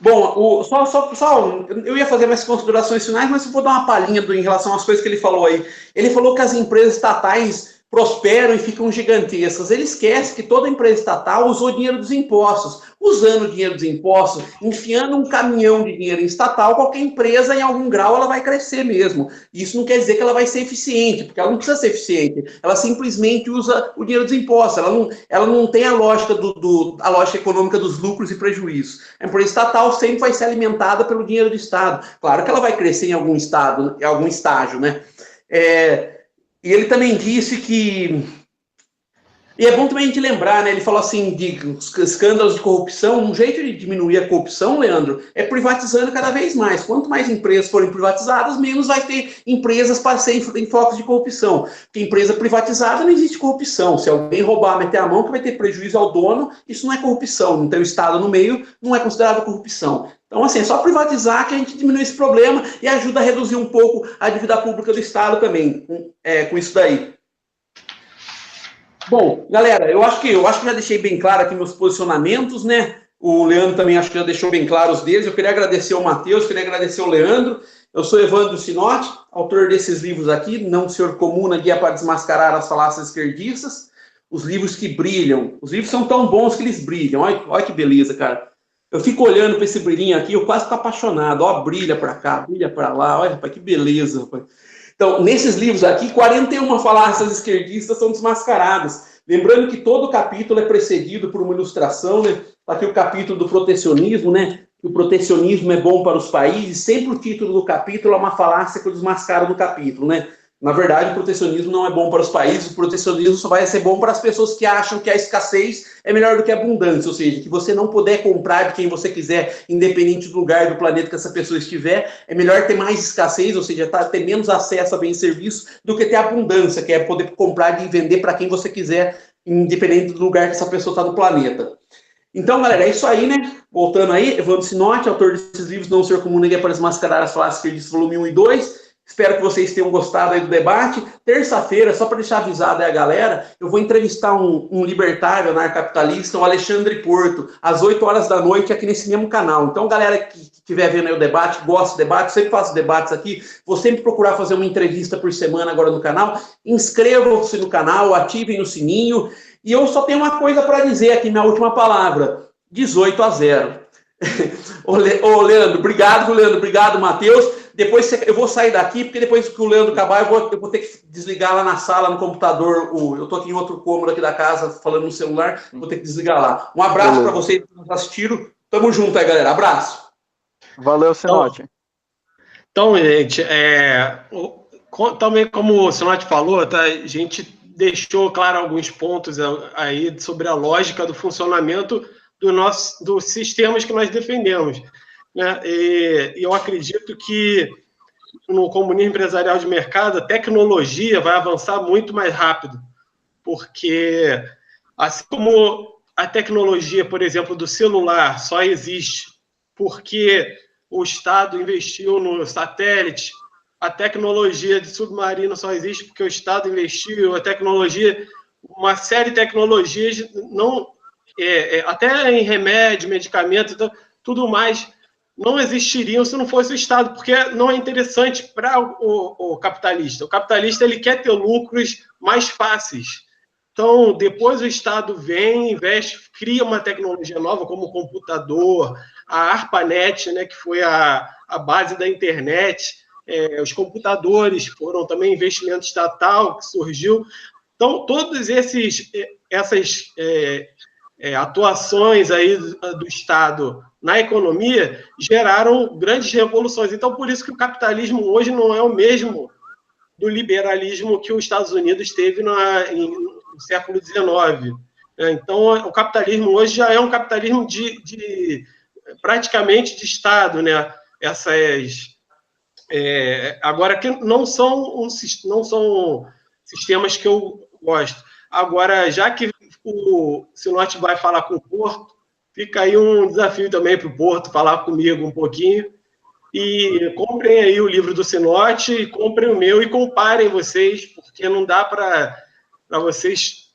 Bom, eu ia fazer mais considerações finais, mas eu vou dar uma palhinha em relação às coisas que ele falou aí. Ele falou que as empresas estatais prosperam e ficam gigantescas. Ele esquece que toda empresa estatal usou dinheiro dos impostos. Usando o dinheiro dos impostos, enfiando um caminhão de dinheiro em estatal, qualquer empresa, em algum grau, ela vai crescer mesmo. Isso não quer dizer que ela vai ser eficiente, porque ela não precisa ser eficiente. Ela simplesmente usa o dinheiro dos impostos. Ela não tem a lógica, a lógica econômica dos lucros e prejuízos. A empresa estatal sempre vai ser alimentada pelo dinheiro do Estado. Claro que ela vai crescer em algum estado, em algum estágio, né? E ele também disse que... E é bom também a gente lembrar, né? Ele falou assim, de escândalos de corrupção. Um jeito de diminuir a corrupção, Leandro, é privatizando cada vez mais. Quanto mais empresas forem privatizadas, menos vai ter empresas para serem em focos de corrupção. Porque empresa privatizada não existe corrupção. Se alguém roubar, meter a mão, que vai ter prejuízo ao dono, isso não é corrupção. Não tem o Estado no meio, não é considerado corrupção. Então, assim, é só privatizar que a gente diminui esse problema e ajuda a reduzir um pouco a dívida pública do Estado também, com isso daí. Bom, galera, eu acho que já deixei bem claro aqui meus posicionamentos, né? O Leandro também acho que já deixou bem claro os deles. Eu queria agradecer ao Matheus, queria agradecer ao Leandro. Eu sou Evandro Sinotti, autor desses livros aqui, Não Senhor Comuna, Guia para Desmascarar as Falácias Esquerdistas. Os livros que brilham. Os livros são tão bons que eles brilham. Olha que beleza, cara. Eu fico olhando para esse brilhinho aqui, eu quase estou apaixonado. Ó, brilha para cá, brilha para lá. Olha, rapaz, que beleza, rapaz. Então, nesses livros aqui, 41 falácias esquerdistas são desmascaradas. Lembrando que todo capítulo é precedido por uma ilustração, né? Aqui o capítulo do protecionismo, né? Que o protecionismo é bom para os países. Sempre o título do capítulo é uma falácia que eu desmascaro no capítulo, né? Na verdade, o protecionismo não é bom para os países, o protecionismo só vai ser bom para as pessoas que acham que a escassez é melhor do que a abundância, ou seja, que você não puder comprar de quem você quiser, independente do lugar do planeta que essa pessoa estiver, é melhor ter mais escassez, ou seja, ter menos acesso a bens e serviços, do que ter abundância, que é poder comprar e vender para quem você quiser, independente do lugar que essa pessoa está no planeta. Então, galera, é isso aí, né? Voltando aí, Evandro Sinotti, autor desses livros Não Ser Comum, Ninguém para Desmascarar as Falácias Esquerdistas, volume 1 e 2. Espero que vocês tenham gostado aí do debate. Terça-feira, só para deixar avisado aí a galera, eu vou entrevistar um libertário anarcapitalista, o Alexandre Porto, às 8 horas da noite, aqui nesse mesmo canal. Então, galera que estiver vendo aí o debate, gosta do debate, sempre faço debates aqui, vou sempre procurar fazer uma entrevista por semana agora no canal. Inscrevam-se no canal, ativem o sininho. E eu só tenho uma coisa para dizer aqui, minha última palavra: 18-0. Ô, Leandro, obrigado, Leandro, obrigado, Matheus. Depois eu vou sair daqui, porque depois que o Leandro acabar, eu vou ter que desligar lá na sala, no computador. Eu estou aqui em outro cômodo aqui da casa, falando no celular, vou ter que desligar lá. Um abraço para vocês que nos assistiram. Tamo junto aí, galera. Abraço. Valeu, Sinotti. Então, gente, também como o Sinotti falou, tá, a gente deixou claro alguns pontos aí sobre a lógica do funcionamento dos sistemas que nós defendemos, né? E eu acredito que no comunismo empresarial de mercado a tecnologia vai avançar muito mais rápido, porque assim como a tecnologia, por exemplo, do celular só existe porque o Estado investiu no satélite, a tecnologia de submarino só existe porque o Estado investiu, a tecnologia, uma série de tecnologias, até em remédio, medicamento, então, tudo mais, não existiriam se não fosse o Estado, porque não é interessante para o capitalista. O capitalista ele quer ter lucros mais fáceis. Então, depois o Estado vem, investe, cria uma tecnologia nova, como o computador, a ARPANET, né, que foi a base da internet, os computadores foram também investimento estatal que surgiu. Então, todas essas atuações aí do Estado na economia geraram grandes revoluções. Então, por isso que o capitalismo hoje não é o mesmo do liberalismo que os Estados Unidos teve no século XIX. Então, o capitalismo hoje já é um capitalismo praticamente de Estado, né? Agora, que não são sistemas que eu gosto. Agora, já que o Sinotti vai falar com o Porto, fica aí um desafio também para o Porto falar comigo um pouquinho. E comprem aí o livro do Sinotti, comprem o meu e comparem vocês, porque não dá para vocês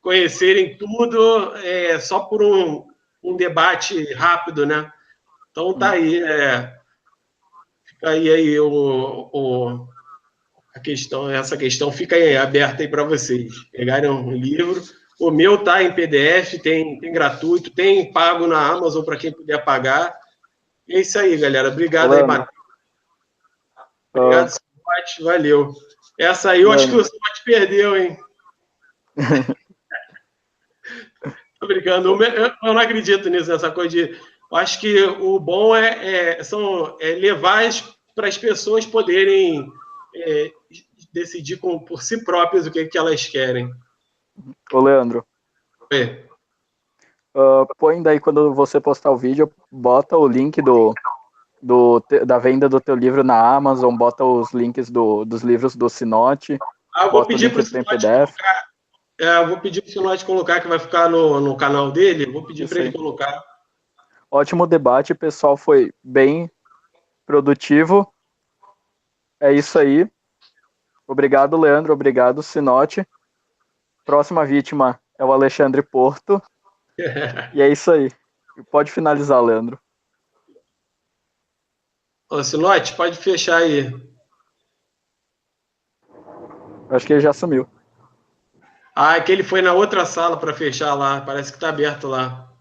conhecerem tudo só por um debate rápido, né? Então tá aí, fica aí essa questão fica aí aberta aí para vocês pegarem um livro. O meu tá em PDF, tem gratuito, tem pago na Amazon para quem puder pagar. E é isso aí, galera. Obrigado aí, Leandro, Matheus. Obrigado, Scott. Valeu. Essa aí eu acho que o Scott perdeu, hein? Tô brincando. Eu não acredito nisso, nessa coisa de. Eu acho que o bom é levar para as pessoas poderem decidir por si próprias o que elas querem. Ô, Leandro, É. põe daí quando você postar o vídeo, bota o link da venda do teu livro na Amazon, bota os links dos livros do Sinote, Eu vou bota o pedir link para o que tem Sinote PDF. colocar. Eu vou pedir para o Sinote colocar, que vai ficar no canal dele. Vou pedir Isso para ele aí. colocar. Ótimo debate, pessoal, foi bem produtivo. É isso aí. Obrigado, Leandro. Obrigado, Sinote. Próxima vítima é o Alexandre Porto. E é isso aí. Pode finalizar, Leandro. Ô, Sinote, pode fechar aí. Acho que ele já sumiu. Ah, é que ele foi na outra sala para fechar lá. Parece que está aberto lá.